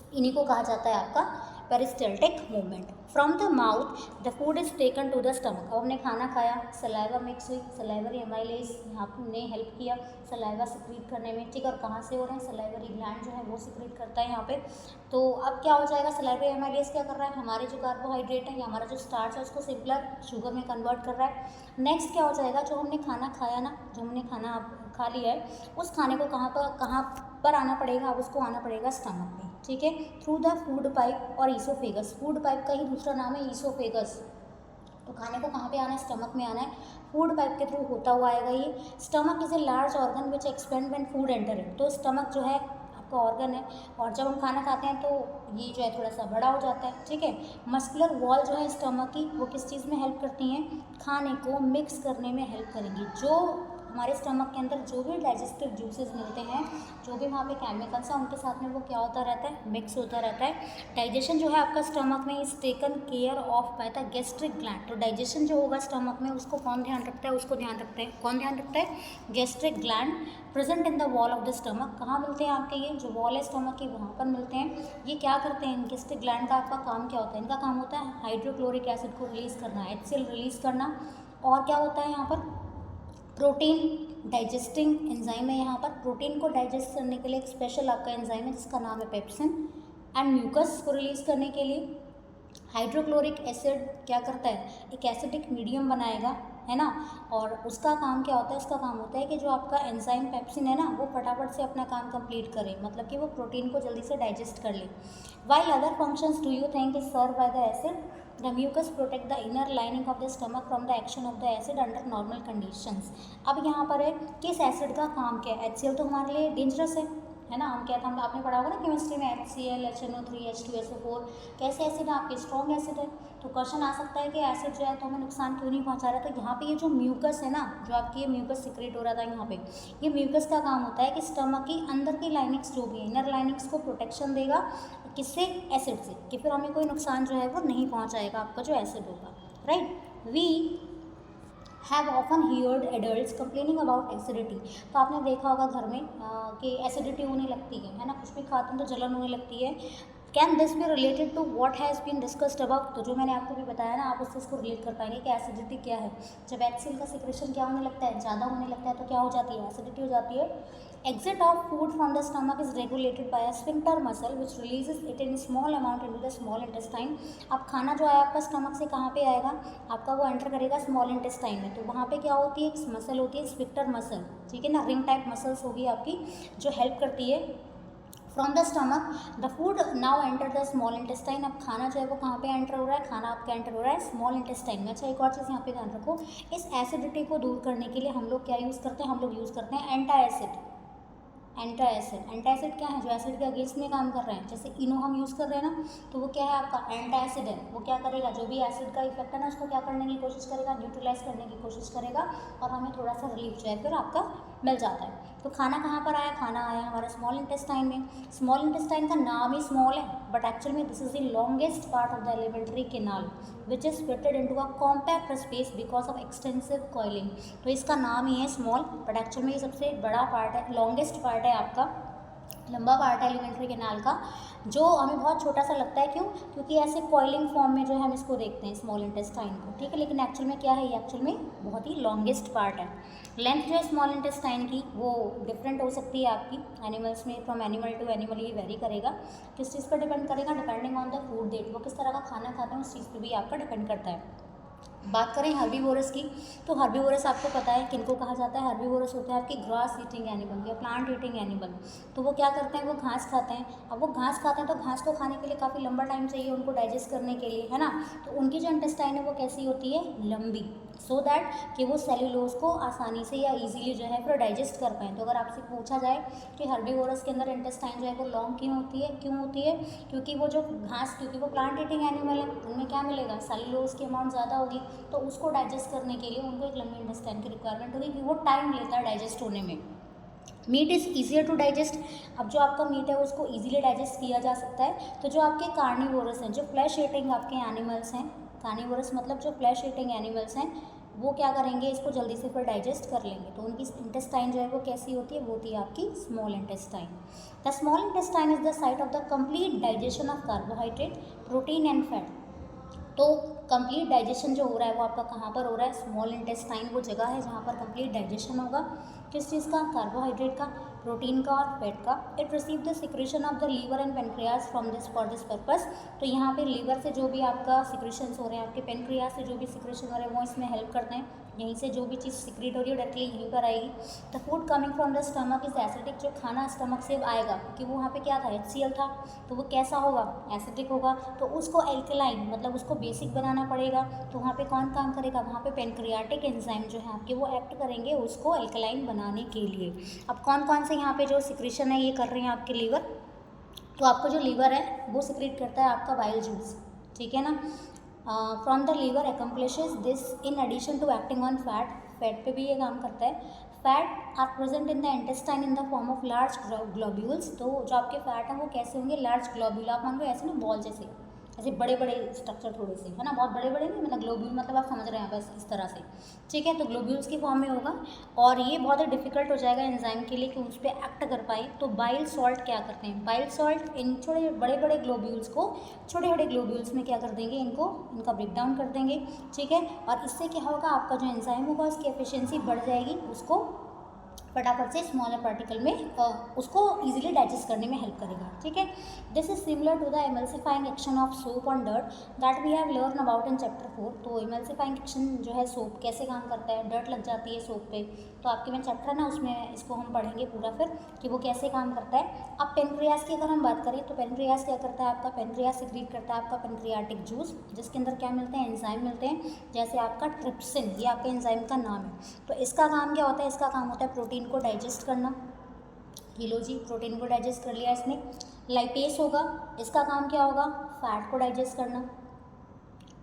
इन्हीं को कहा जाता है आपका peristaltic movement. From the mouth the food is taken to the stomach. अब हमने खाना खाया, सलाइवा मिक्स हुई, सलाइवरी एमाइलेज यहाँ ने हेल्प किया सलाइवा सिक्रीट करने में, ठीक है। और कहाँ से हो रहे हैं, सलाइवरी ग्लैंड जो है वो सिक्रीट करता है यहाँ पे। तो अब क्या हो जाएगा, सलाइवरी एमाइलेज क्या कर रहा है, हमारे जो कार्बोहाइड्रेट है या हमारा जो स्टार्च है उसको सिंपलर शुगर में कन्वर्ट कर रहा है। नेक्स्ट क्या हो जाएगा, जो हमने खाना खाया ना, जो हमने खाना खा लिया है, उस खाने को कहाँ पर आना पड़ेगा, अब उसको आना पड़ेगा स्टमक में, ठीक है, थ्रू द फूड पाइप और ईसोफेगस। फूड पाइप का ही दूसरा नाम है ईसोफेगस। तो खाने को कहाँ पे आना है, स्टमक में आना है, फूड पाइप के थ्रू होता हुआ आएगा ये। Stomach is a large organ which expand when food enter it. तो स्टमक जो है आपका ऑर्गन है, और जब हम खाना खाते हैं तो ये जो है थोड़ा सा बड़ा हो जाता है, ठीक है। मस्कुलर वॉल जो है स्टमक की, वो किस चीज़ में हेल्प करती हैं, खाने को मिक्स करने में हेल्प करेंगी। जो हमारे स्टमक के अंदर जो भी डाइजेस्टिव जूसेस मिलते हैं, जो भी वहाँ पे केमिकल्स हैं, उनके साथ में वो क्या होता रहता है, मिक्स होता रहता है। डाइजेशन जो है आपका स्टमक में is taken care of by the gastric gland. तो डाइजेशन जो होगा स्टमक में उसको कौन ध्यान रखता है, उसको ध्यान रखता है, कौन ध्यान रखता है, gastric gland present in the wall of the stomach. कहाँ मिलते हैं आपके, ये जो वॉल है स्टमक की वहाँ पर मिलते हैं। ये क्या करते हैं, गैस्ट्रिक ग्लैंड का आपका काम क्या होता है, इनका काम होता है हाइड्रोक्लोरिक एसिड को रिलीज़ करना, HCl रिलीज़ करना। और क्या होता है यहाँ पर, प्रोटीन डाइजेस्टिंग एंजाइम है यहाँ पर। प्रोटीन को डाइजेस्ट करने के लिए एक स्पेशल आपका एंजाइम है जिसका नाम है पेप्सिन। एंड म्यूकस को रिलीज़ करने के लिए हाइड्रोक्लोरिक एसिड क्या करता है, एक एसिडिक मीडियम बनाएगा, है ना। और उसका काम क्या होता है, उसका काम होता है कि जो आपका एंजाइम पेप्सिन है ना, वो फटाफट से अपना काम कंप्लीट करे, मतलब कि वो प्रोटीन को जल्दी से डाइजेस्ट कर ले। While other functions do you think is serve by the acid, the mucus protect the inner lining of the stomach from the action of the acid under normal conditions. अब यहाँ पर है किस एसिड का काम क्या है, HCl तो हमारे लिए डेंजरस है ना। हम क्या था, आपने पढ़ा होगा ना केमिस्ट्री में, HCl, HNO3, H2SO4 कैसे एसिड है आपके, स्ट्रॉन्ग एसिड है। तो क्वेश्चन आ सकता है कि एसिड जो है तो हमें नुकसान क्यों नहीं पहुंचा रहा। तो यहाँ पे ये जो म्यूकस है ना, जो आपकी ये म्यूकस सिक्रेट हो रहा था यहाँ पे, ये म्यूकस का काम होता है कि स्टमक की अंदर की लाइनिंग्स जो भी है, इनर लाइनिंग्स को प्रोटेक्शन देगा, किससे, एसिड से, कि फिर हमें कोई नुकसान जो है वो नहीं पहुँचाएगा आपका जो एसिड होगा, right. We have often heard adults complaining about acidity. तो आपने देखा होगा घर में कि एसिडिटी होने लगती है ना, कुछ भी खाते हैं तो जलन होने लगती है। Can this be related to what has been discussed about. तो जो मैंने आपको भी बताया ना, आप उससे इसको रिलेट कर पाएंगे कि एसिडिटी क्या है। जब HCl का सिक्रेशन क्या होने लगता है, ज़्यादा होने लगता है, तो क्या हो जाती है, एसिडिटी हो जाती है। Exit of food from the stomach is regulated by a sphincter muscle which releases it in small amount into the small intestine। अब खाना जो आया आपका स्टमक से कहाँ पे आएगा, आपका वो एंटर करेगा स्मॉल इंटेस्टाइन में। तो वहाँ पे क्या होती है, एक मसल होती है स्फिंक्टर मसल, ठीक है ना, रिंग टाइप मसल्स होगी आपकी जो हेल्प करती है। From the stomach the food now enter the small intestine. अब खाना जो है वो कहाँ पे एंटर हो रहा है, खाना आपका एंटर हो रहा है स्मॉल इंटेस्टाइन में। अच्छा, एक और चीज़ यहाँ पे ध्यान रखो, इस एसिडिटी को दूर करने के लिए हम लोग क्या यूज़ करते हैं, हम लोग यूज़ करते हैं एंटाएसिड। एंटाएसिड क्या है, जो एसिड के अगेंस्ट में काम कर रहे हैं। जैसे इनो हम यूज़ कर रहे हैं ना, तो वो क्या है आपका एंटाएसिड है। वो क्या करेगा, जो भी एसिड का इफेक्ट है ना, उसको क्या करने की कोशिश करेगा, न्यूट्रलाइज करने की कोशिश करेगा, और हमें थोड़ा सा रिलीफ जो है फिर आपका मिल जाता है। तो खाना कहाँ पर आया, खाना आया हमारा स्मॉल इंटेस्टाइन में। स्मॉल इंटेस्टाइन का नाम ही स्मॉल है, बट एक्चुअल में this is the longest part of the alimentary canal which is fitted into a compact space because of extensive coiling. तो इसका नाम ही है स्मॉल, बट एक्चुअल में ये सबसे बड़ा पार्ट है, लॉन्गेस्ट पार्ट है आपका, लंबा पार्ट है एलिमेंट्री कैनाल का, जो हमें बहुत छोटा सा लगता है। क्यों, क्योंकि ऐसे कॉइलिंग फॉर्म में जो है हम इसको देखते हैं स्मॉल इंटेस्टाइन को, ठीक है। लेकिन एक्चुअल में क्या है, ये एक्चुअल में बहुत ही लॉन्गेस्ट पार्ट है। लेंथ जो है स्मॉल इंटेस्टाइन की वो डिफरेंट हो सकती है आपकी एनिमल्स में, फ्रॉम एनिमल टू एनिमल ये वेरी करेगा। किस चीज़ पर डिपेंड करेगा, depending on the food diet, वो किस तरह का खाना खाते हैं उस चीज़ पर भी आपका डिपेंड करता है। बात करें हर्बीवोरस की, तो हर्बीवोरस आपको पता है किनको कहा जाता है, हर्बीवोरस होते हैं आपके ग्रास ईटिंग एनिमल या प्लांट ईटिंग एनिमल। तो वो क्या करते हैं, वो घास खाते हैं। अब वो घास खाते हैं तो घास को खाने के लिए काफ़ी लंबा टाइम चाहिए उनको डाइजेस्ट करने के लिए, है ना। तो उनकी जो इंटेस्टाइन है वो कैसी होती है, लंबी, सो दैट कि वो सेल्यूलोज को आसानी से या इजीली जो है फिर डाइजेस्ट कर पाएँ। तो अगर आपसे पूछा जाए कि हर्बीवोरस के अंदर इंटेस्टाइन जो है वो लॉन्ग क्यों होती है, क्योंकि वो जो घास, क्योंकि वो प्लांट ईटिंग एनिमल है, उनमें क्या मिलेगा, सेल्यूलोज की अमाउंट ज़्यादा होगी, तो उसको डाइजेस्ट करने के लिए उनको एक लंबी इंटेस्टाइन की रिक्वायरमेंट होगी, कि वो टाइम लेता है डाइजेस्ट होने में। Meat is easier to digest. अब जो आपका मीट है उसको ईजिली डाइजेस्ट किया जा सकता है। तो जो आपके कार्निवोरस हैं, जो फ्लैश ईटिंग आपके एनिमल्स हैं, कार्निवोरस मतलब जो फ्लैश ईटिंग एनिमल्स हैं, वो क्या करेंगे, इसको जल्दी से फिर डाइजेस्ट कर लेंगे। तो उनकी इंटेस्टाइन जो है वो कैसी होती है, वो होती है आपकी small intestine. The small intestine is the site of the complete digestion of carbohydrate, protein and fat. तो कंप्लीट डाइजेशन जो हो रहा है वो आपका कहाँ पर हो रहा है, स्मॉल इंटेस्टाइन वो जगह है जहाँ पर कंप्लीट डाइजेशन होगा। किस चीज़ का, कार्बोहाइड्रेट का, प्रोटीन का और फैट का। It receive the secretion of the liver and pancreas from this for this purpose. तो यहाँ पे लीवर से जो भी आपका सिक्रेशंस हो रहे हैं, आपके पेनक्रियाज से जो भी सिक्रेशन हो रहे हैं वो इसमें हेल्प करते हैं। यहीं से जो भी चीज़ सिक्रेट हो रही है डायरेक्टली यहीं पर आएगी। The food coming from the stomach is acidic. जो खाना स्टमक से आएगा क्योंकि वो वहाँ पे क्या था, HCl था, तो वो कैसा होगा, एसिडिक होगा। तो उसको एल्कलाइन मतलब उसको बेसिक बनाना पड़ेगा। तो वहाँ पे कौन काम करेगा, वहाँ पे पेनक्रियाटिक एंजाइम जो है आपके वो एक्ट करेंगे उसको एल्कलाइन बनाने के लिए। अब कौन कौन से यहाँ पे जो सिक्रेशन है ये कर रहे हैं आपके लीवर, तो आपका जो लीवर है वो सिक्रेट करता है आपका बाइल जूस, ठीक है ना। From the liver accomplishes this in addition to acting on fat. Fat पे भी ये काम करता है। Fat are present in the intestine in the form of large globules. तो जो आपके फैट हैं वो कैसे होंगे, लार्ज ग्लोब्यूल। आप मान लो ऐसे ना बॉल जैसे, ऐसे बड़े बड़े स्ट्रक्चर थोड़े से, है ना, बहुत बड़े बड़े नहीं, मतलब ग्लोब्यूल मतलब आप समझ रहे हैं बस इस तरह से, ठीक है। तो ग्लोब्यूल्स की फॉर्म में होगा और ये बहुत ही डिफिकल्ट हो जाएगा एंजाइम के लिए कि उस पर एक्ट कर पाए। तो बाइल सॉल्ट क्या करते हैं, बाइल सॉल्ट इन छोटे बड़े बड़े ग्लोब्यूल्स को छोटे छोटे ग्लोब्यूल्स में क्या कर देंगे, इनका ब्रेक डाउन कर देंगे, ठीक है। और इससे क्या होगा, आपका जो एंजाइम होगा उसकी एफिशिएंसी बढ़ जाएगी, उसको फटाफट से स्मॉलर पार्टिकल में उसको इजीली डाइजेस्ट करने में हेल्प करेगा, ठीक है। This is similar to the emulsifying action of soap on dirt that we have learn about in chapter 4। तो एमल्सिफाइंग एक्शन जो है सोप कैसे काम करता है, डर्ट लग जाती है सोप पे, तो आपके में चैप्टर है ना उसमें इसको हम पढ़ेंगे पूरा फिर कि वो कैसे काम करता है। अब पेनक्रियाज की अगर हम बात करें तो पेनक्रियाज क्या करता है, आपका पेनक्रियाज सिक्रीट करता है आपका पेनक्रियाटिक जूस, जिसके अंदर क्या मिलते हैं, एंजाइम मिलते हैं, जैसे आपका ट्रिप्सिन, ये आपके एंजाइम का नाम है। तो इसका काम क्या होता है, इसका काम होता है प्रोटीन को डाइजेस्ट करना। ये लो जी, प्रोटीन को डाइजेस्ट कर लिया इसने। लाइपेस होगा, इसका काम क्या होगा, फैट को डाइजेस्ट करना,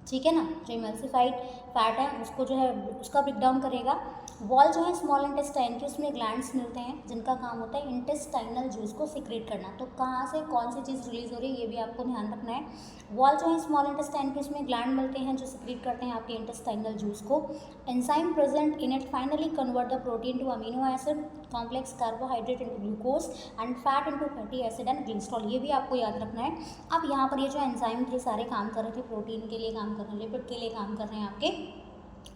ठीक है ना। जो इमल्सिफाइड फैट है उसको जो है उसका ब्रेक डाउन करेगा। वॉल जो है स्मॉल इंटेस्टाइन की, उसमें ग्लैंड्स मिलते हैं जिनका काम होता है इंटेस्टाइनल जूस को सिक्रेट करना। तो कहाँ से कौन सी चीज़ रिलीज हो रही है ये भी आपको ध्यान रखना है। वॉल जो है स्मॉल इंटेस्टाइन की, उसमें ग्लैंड मिलते हैं जो सिक्रेट करते हैं आपके इंटेस्टाइनल जूस को। Enzyme present in it finally convert the protein to amino acid, complex carbohydrate into glucose and fat into fatty acid and glycerol. ये भी आपको याद रखना है। अब यहाँ पर ये जो एंजाइम थे सारे काम कर रहे थे, प्रोटीन के लिए काम कर रहे हैं, लिपिड के लिए काम कर रहे हैं, आपके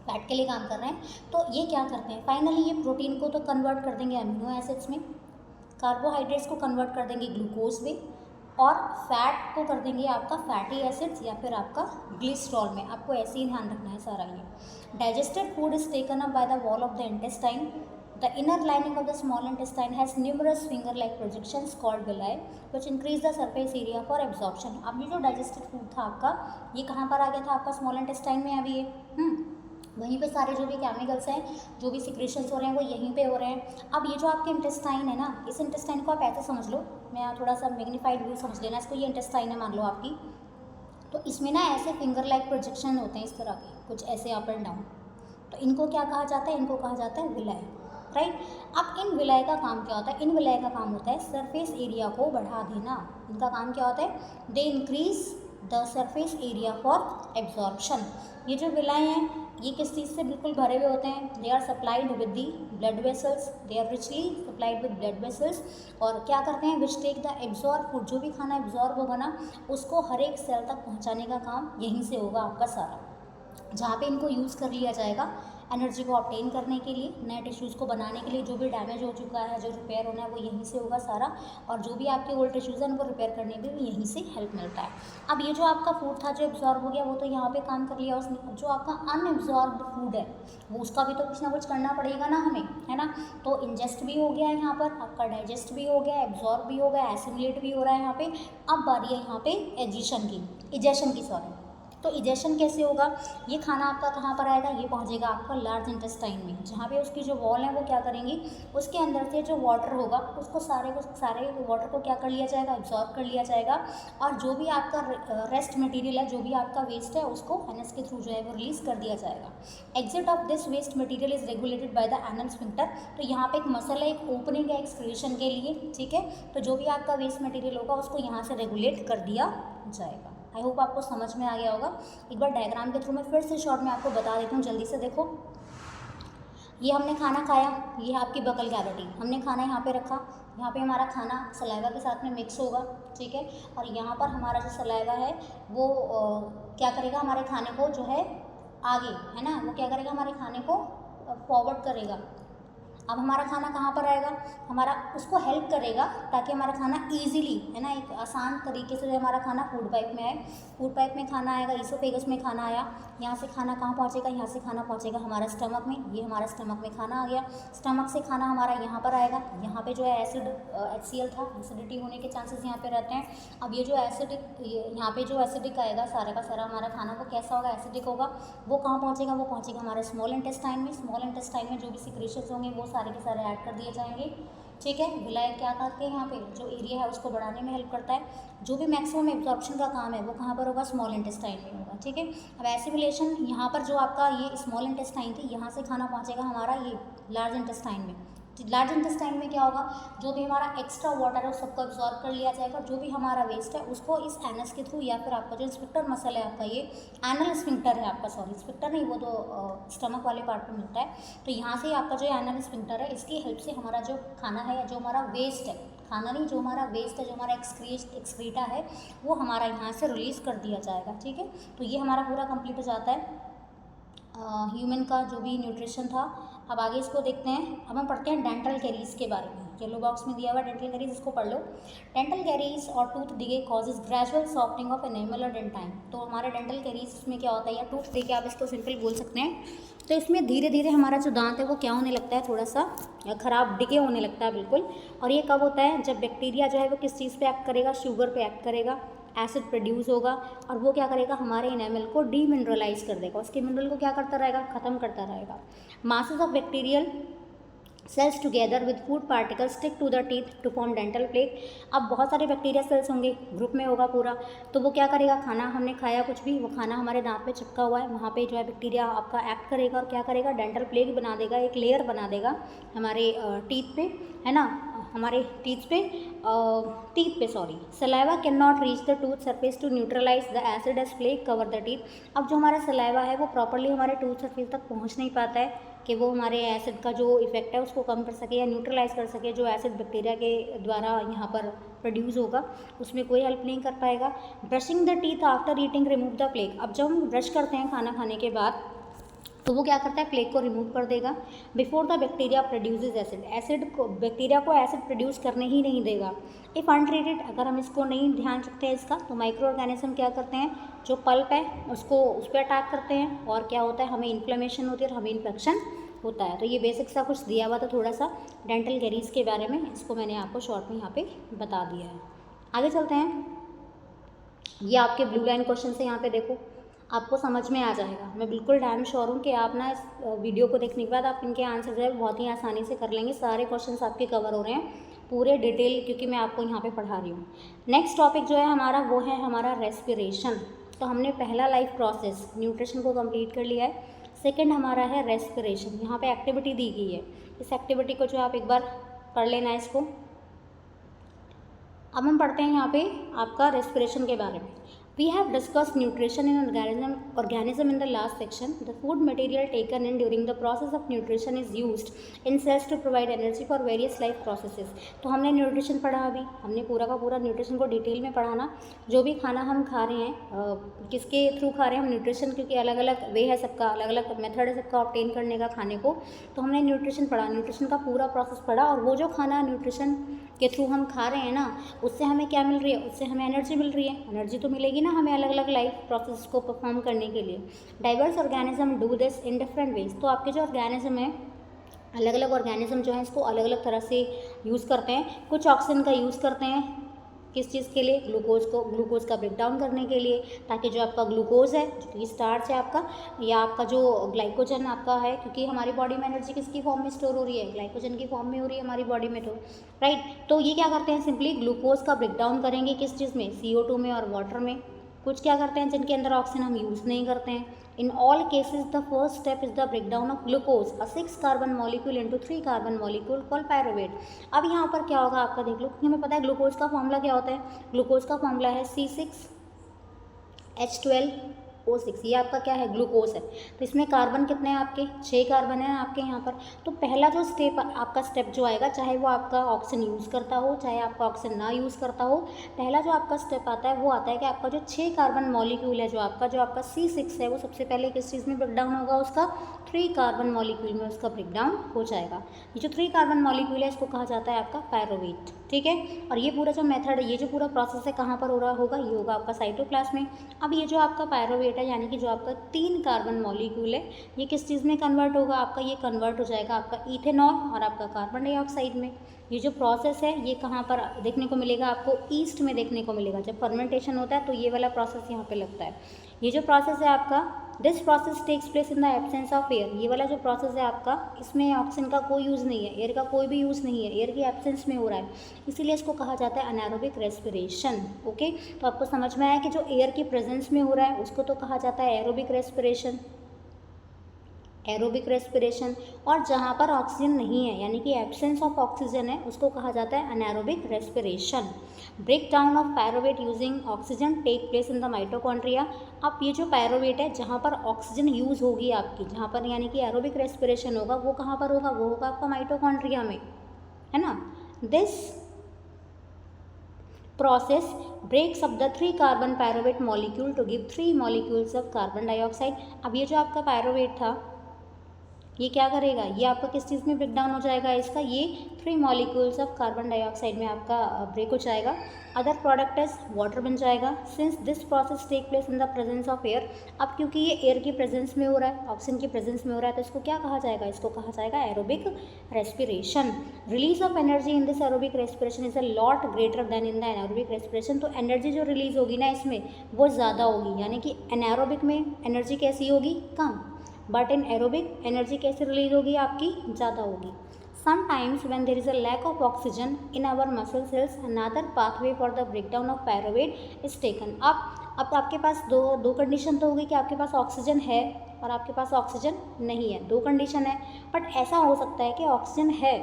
फैट के लिए काम कर रहे हैं। तो ये क्या करते हैं, फाइनली ये प्रोटीन को तो कन्वर्ट कर देंगे अमीनो एसिड्स में, कार्बोहाइड्रेट्स को कन्वर्ट कर देंगे ग्लूकोज में, और फैट को कर देंगे आपका फैटी एसिड्स या फिर आपका ग्लिसरॉल में। आपको ऐसे ही ध्यान रखना है सारा ये। Digested food is taken up by the wall of the intestine. The inner lining of the small intestine has numerous finger-like projections called villi, which increase the surface area for absorption. अब ये जो digested food था आपका, ये कहाँ पर आ गया था आपका स्मॉल इंटेस्टाइन में। अभी ये वहीं पे सारे जो भी केमिकल्स हैं, जो भी सिक्रेशंस हो रहे हैं वो यहीं पे हो रहे हैं। अब ये जो आपके इंटेस्टाइन है ना, इस इंटेस्टाइन को आप ऐसे समझ लो, मैं थोड़ा सा मैग्नीफाइड व्यू समझ लेना इसको। ये इंटेस्टाइन है मान लो आपकी, तो इसमें ना ऐसे फिंगर लाइक प्रोजेक्शन होते हैं इस तरह के, कुछ ऐसे अप एंड डाउन। तो इनको क्या कहा जाता है, इनको कहा जाता है विलाई, राइट। अब इन विलाई का काम क्या होता है, इन विलाई का काम होता है सरफेस एरिया को बढ़ा देना। इनका काम क्या होता है, they increase the surface area for absorption. ये जो विलाई हैं ये किस चीज़ से बिल्कुल भरे हुए होते हैं, they are supplied with the blood vessels, they are richly supplied with blood vessels. और क्या करते हैं, which take the absorb food, जो भी खाना एब्जॉर्ब होगा ना उसको हर एक सेल तक पहुँचाने का काम यहीं से होगा आपका सारा, जहाँ पे इनको यूज़ कर लिया जाएगा एनर्जी को ऑब्टेन करने के लिए, नए टिश्यूज़ को बनाने के लिए। जो भी डैमेज हो चुका है, जो रिपेयर होना है वो यहीं से होगा सारा, और जो भी आपके ओल्ड टिश्यूज़ हैं उनको रिपेयर करने में भी यहीं से हेल्प मिलता है। अब ये जो आपका फूड था जो एब्जॉर्ब हो गया वो तो यहाँ पे काम कर लिया उसने। जो आपका अनएब्जॉर्ब्ड फूड है वो उसका भी तो कुछ ना कुछ करना पड़ेगा ना हमें, है ना। तो इंजेस्ट भी हो गया है यहाँ पर आपका, डाइजेस्ट भी हो गया, एब्जॉर्ब भी हो गया, एसिमुलेट भी हो रहा है यहाँ पे। अब बारी है यहाँ पे इजेशन की सॉरी। तो इजेशन कैसे होगा, ये खाना आपका कहाँ पर आएगा, ये पहुँचेगा आपका लार्ज इंटेस्टाइन में, जहाँ पे उसकी जो वॉल है वो क्या करेंगी, उसके अंदर से जो वाटर होगा उसको सारे वाटर को क्या कर लिया जाएगा, एब्जॉर्ब कर लिया जाएगा। और जो भी आपका रेस्ट मटेरियल है, जो भी आपका वेस्ट है उसको एनएस के थ्रू जो है वो रिलीज़ कर दिया जाएगा। Exit of this waste material is regulated by the anal sphincter. तो यहाँ पे एक मसल है, एक ओपनिंग है एक्सक्रीशन के लिए, ठीक है। तो जो भी आपका वेस्ट मटेरियल होगा उसको यहाँ से रेगुलेट कर दिया जाएगा। आई होप आपको समझ में आ गया होगा। एक बार डायग्राम के थ्रू मैं फिर से शॉर्ट में आपको बता देती हूँ, जल्दी से देखो। ये हमने खाना खाया, ये आपकी बकल कैविटी, हमने खाना यहाँ पे रखा, यहाँ पे हमारा खाना सलाइवा के साथ में मिक्स होगा, ठीक है। और यहाँ पर हमारा जो सलाइवा है वो क्या करेगा, हमारे खाने को जो है आगे, है ना, वो क्या करेगा, हमारे खाने को फॉरवर्ड करेगा। अब हमारा खाना कहाँ पर आएगा, हमारा उसको हेल्प करेगा ताकि हमारा खाना इजीली, है ना, एक आसान तरीके से जो हमारा खाना फूड पाइप में आए। फूड पाइप में खाना आएगा, ईसोफेगस में खाना आया, यहाँ से खाना कहाँ पहुँचेगा, यहाँ से खाना पहुँचेगा हमारा स्टमक में, ये हमारा स्टमक में खाना आ गया। स्टमक से खाना हमारा यहाँ पर आएगा, यहाँ पे जो है एसिड HCl था, एसिडिटी होने के चांसेस यहाँ पे रहते हैं। अब ये जो एसिडिक, यहाँ पे जो एसिडिक आएगा सारा का सारा हमारा खाना वो कैसा होगा, एसिडिक होगा। वो कहाँ पहुँचेगा, वो पहुँचेगा हमारे स्मॉल इंटेस्टाइन में। स्मॉल इंटेस्टाइन में जो भी सिक्रेशंस होंगे वो सारे के सारे ऐड कर दिए जाएंगे, ठीक है। विलायक क्या करते हैं, यहाँ पे जो एरिया है उसको बढ़ाने में हेल्प करता है। जो भी मैक्सिमम एब्जॉर्प्शन का काम है वो कहाँ पर होगा, स्मॉल इंटेस्टाइन में होगा, ठीक है। अब एसिमिलेशन, यहाँ पर जो आपका ये स्मॉल इंटेस्टाइन थी, यहाँ से खाना पहुँचेगा हमारा ये लार्ज इंटेस्टाइन में। लार्ज इंटेस्टाइन में क्या होगा, जो भी हमारा एक्स्ट्रा वाटर है उस सबको एब्जॉर्ब कर लिया जाएगा। जो भी हमारा वेस्ट है उसको इस एनस के थ्रू, या फिर आपका जो स्फिंक्टर मसल है आपका, ये एनल स्फिंक्टर है आपका, सॉरी स्फिंक्टर नहीं, वो तो स्टमक वाले पार्ट में मिलता है। तो यहाँ से आपका जो एनल स्फिंक्टर है, इसकी हेल्प से हमारा जो खाना है या जो हमारा वेस्ट है, खाना नहीं, जो हमारा वेस्ट है, जो हमारा एक्सक्रीटा है, वो हमारा यहाँ से रिलीज़ कर दिया जाएगा, ठीक है। तो ये हमारा पूरा कंप्लीट हो जाता है ह्यूमन का जो भी न्यूट्रिशन था। अब आगे इसको देखते हैं। अब हम पढ़ते हैं डेंटल कैरीज के बारे में। येलो बॉक्स में दिया हुआ डेंटल कैरीज, इसको पढ़ लो। डेंटल कैरीज और tooth decay causes gradual softening of enamel और डेंटाइन। तो हमारे डेंटल कैरीज में क्या होता है, या टूथ डिके आप इसको सिंपल बोल सकते हैं। तो इसमें धीरे धीरे हमारा जो दांत है वो क्या होने लगता है, थोड़ा सा ख़राब, डिके होने लगता है बिल्कुल। और ये कब होता है, जब बैक्टीरिया जो है वो किस चीज़ पे एक्ट करेगा, शुगर पे एक्ट करेगा, एसिड प्रोड्यूस होगा, और वो क्या करेगा, हमारे इनेमल को डीमिनरलाइज कर देगा, उसके मिनरल को क्या करता रहेगा, ख़त्म करता रहेगा। Masses of bacterial cells together with food particles stick to the teeth to form dental plaque. अब बहुत सारे बैक्टीरिया सेल्स होंगे, ग्रुप में होगा पूरा, तो वो क्या करेगा, खाना हमने खाया कुछ भी, वो खाना हमारे दांत पे चिपका हुआ है, वहाँ पे जो है बैक्टीरिया आपका एक्ट करेगा और क्या करेगा, डेंटल प्लेक बना देगा, एक लेयर बना देगा हमारे टीथ पे, है ना, हमारे टीथ पे sorry. Saliva can not reach the tooth surface to neutralise the acid as plaque cover the teeth. अब जो हमारा सलाइवा है वो प्रॉपरली हमारे टूथ सरफेस तक पहुंच नहीं पाता है कि वो हमारे एसिड का जो इफेक्ट है उसको कम कर सके या न्यूट्रलाइज कर सके, जो एसिड बैक्टीरिया के द्वारा यहाँ पर प्रोड्यूस होगा उसमें कोई हेल्प नहीं कर पाएगा। Brushing the teeth after eating remove the plaque. अब जब हम ब्रश करते हैं खाना खाने के बाद तो वो क्या करता है, प्लेक को रिमूव कर देगा। Before the bacteria produces acid, acid को, बैक्टीरिया को एसिड प्रोड्यूस करने ही नहीं देगा। इफ़ अनट्रीटेड, अगर हम इसको नहीं ध्यान रखते हैं इसका, तो माइक्रो ऑर्गेनिज्म क्या करते हैं, जो पल्प है उसको उस पर अटैक करते हैं, और क्या होता है, हमें इन्फ्लेमेशन होती है और हमें इन्फेक्शन होता है। तो ये बेसिक सा कुछ दिया हुआ था थोड़ा सा डेंटल कैरीज के बारे में, इसको मैंने आपको शॉर्ट में यहाँ पे बता दिया है। आगे चलते हैं। ये आपके ब्लू लाइन क्वेश्चन से यहाँ पे देखो, आपको समझ में आ जाएगा। मैं बिल्कुल डैम श्योर हूँ कि आप ना इस वीडियो को देखने के बाद आप इनके आंसर जो है बहुत ही आसानी से कर लेंगे। सारे क्वेश्चंस आपके कवर हो रहे हैं पूरे डिटेल, क्योंकि मैं आपको यहाँ पे पढ़ा रही हूँ। नेक्स्ट टॉपिक जो है हमारा वो है हमारा रेस्पिरेशन। तो हमने पहला लाइफ प्रोसेस न्यूट्रिशन को कंप्लीट कर लिया है। सेकेंड हमारा है रेस्पिरेशन। यहाँ पे एक्टिविटी दी गई है, इस एक्टिविटी को जो आप एक बार पढ़ लेना इसको। अब हम पढ़ते हैं यहाँ पे आपका रेस्पिरेशन के बारे में। We have discussed nutrition in organism in the last section. The food material taken in during the process of nutrition is used in cells to provide energy for various life processes. तो हमने nutrition पढ़ा, अभी हमने पूरा का पूरा nutrition को detail में पढ़ा ना। जो भी खाना हम खा रहे हैं किसके थ्रू खा रहे हैं हम न्यूट्रिशन, क्योंकि अलग अलग वे है सबका, अलग अलग मेथड है सबका ऑब्टेन करने का खाने को। तो हमने न्यूट्रिशन पढ़ा, न्यूट्रिशन का पूरा प्रोसेस पढ़ा, और वो जो खाना न्यूट्रिशन के थ्रू हम खा रहे हैं ना, उससे हमें क्या मिल रही है, उससे हमें एनर्जी मिल रही है। एनर्जी तो मिलेगी ना हमें अलग अलग लाइफ प्रोसेस को परफॉर्म करने के लिए। Diverse organism do this in different ways. तो आपके जो ऑर्गेनिज्म है, अलग अलग ऑर्गेनिज्म जो है इसको अलग अलग तरह से यूज़ करते हैं। कुछ ऑक्सीजन का यूज़ करते हैं किस चीज़ के लिए, ग्लूकोज का ब्रेक डाउन करने के लिए, ताकि जो आपका ग्लूकोज है, जो कि स्टार्च है आपका, या आपका जो ग्लाइकोजन आपका है, क्योंकि हमारी बॉडी में एनर्जी किसकी फॉर्म में स्टोर हो रही है, ग्लाइकोजन की फॉर्म में हो रही है हमारी बॉडी में, तो राइट। तो ये क्या करते हैं, सिंपली ग्लूकोज का ब्रेक डाउन करेंगे किस चीज़ में, CO2 में और वाटर में। कुछ क्या करते हैं जिनके अंदर ऑक्सीजन हम यूज़ नहीं करते हैं। In all cases the first step is the breakdown of glucose, a 6 carbon molecule into 3 carbon molecule called pyruvate. अब यहाँ पर क्या होगा आपका देख लो, क्योंकि हमें पता है ग्लूकोज का फॉर्मूला क्या होता है। ग्लूकोज का फॉर्मूला है C6H12 O6, ये आपका क्या है, ग्लूकोज है। तो इसमें कार्बन कितने हैं आपके, 6 कार्बन है आपके यहाँ पर। तो पहला जो स्टेप आपका स्टेप जो आएगा, चाहे वो आपका ऑक्सीजन यूज़ करता हो चाहे आपका ऑक्सीजन ना यूज़ करता हो, पहला जो आपका स्टेप आता है वो आता है कि आपका जो 6 कार्बन मॉलिक्यूल है, जो आपका C6 है, वो सबसे पहले किस चीज़ में ब्रेक डाउन होगा, उसका 3 कार्बन मॉलिक्यूल में उसका ब्रेक डाउन हो जाएगा। ये जो 3 कार्बन मॉलिक्यूल है इसको कहा जाता है आपका पायरोवेट, ठीक है। और ये पूरा जो मेथड है, ये जो पूरा प्रोसेस है, कहाँ पर हो रहा होगा, ये होगा आपका साइटोप्लाज्म में। अब ये जो आपका पायरोवेट है, यानी कि जो आपका 3 कार्बन मॉलिक्यूल है, ये किस चीज़ में कन्वर्ट होगा आपका, ये कन्वर्ट हो जाएगा आपका इथेनॉल और आपका कार्बन डाइऑक्साइड में। ये जो प्रोसेस है ये कहाँ पर देखने को मिलेगा आपको, ईस्ट में देखने को मिलेगा। जब फर्मेंटेशन होता है तो ये वाला प्रोसेस यहाँ पे लगता है। ये जो प्रोसेस है आपका, this process takes place in the absence of air, ये वाला जो प्रोसेस है आपका, इसमें ऑक्सीजन का कोई यूज़ नहीं है, एयर का कोई भी यूज़ नहीं है, एयर की एब्सेंस में हो रहा है, इसीलिए इसको कहा जाता है एनारोबिक रेस्पिरेशन। ओके, तो आपको समझ में आया कि जो एयर की प्रेजेंस में हो रहा है उसको तो कहा जाता है एरोबिक रेस्पिरेशन, एरोबिक रेस्पिरेशन। और जहाँ पर ऑक्सीजन नहीं है, यानी कि एब्सेंस ऑफ ऑक्सीजन है, उसको कहा जाता है anaerobic respiration. Break down of pyruvate using oxygen take place in the mitochondria. अब ये जो पायरोवेट है, जहाँ पर ऑक्सीजन यूज़ होगी आपकी, जहाँ पर यानी कि एरोबिक रेस्पिरेशन होगा, वो कहाँ पर होगा, वो होगा आपका माइटोकॉन्ड्रिया में, है ना। This process breaks up the 3 carbon pyruvate molecule to give 3 molecules of carbon dioxide। अब ये जो आपका पायरोवेट था, ये क्या करेगा, ये आपका किस चीज़ में ब्रेक डाउन हो जाएगा, इसका ये 3 मॉलिक्यूल्स ऑफ कार्बन डाइऑक्साइड में आपका ब्रेक हो जाएगा। अदर प्रोडक्ट इज वाटर बन जाएगा। Since this process take place in the presence of air, अब क्योंकि ये एयर की प्रेजेंस में हो रहा है, ऑक्सीजन की प्रेजेंस में हो रहा है, तो इसको क्या कहा जाएगा, इसको कहा जाएगा aerobic respiration. Release of energy in this aerobic respiration is a lot greater then in the anaerobic respiration. तो एनर्जी जो रिलीज होगी ना इसमें, वो ज़्यादा होगी, यानी कि एनारोबिक में एनर्जी कैसी होगी, कम, बट इन एरोबिक एनर्जी कैसे रिलीज होगी आपकी, ज़्यादा होगी। Sometimes when there is a lack of oxygen in our muscle cells, another pathway for the breakdown of pyruvate is taken। अब आपके पास दो कंडीशन तो होगी कि आपके पास ऑक्सीजन है और आपके पास ऑक्सीजन नहीं है, दो कंडीशन है। बट ऐसा हो सकता है कि ऑक्सीजन है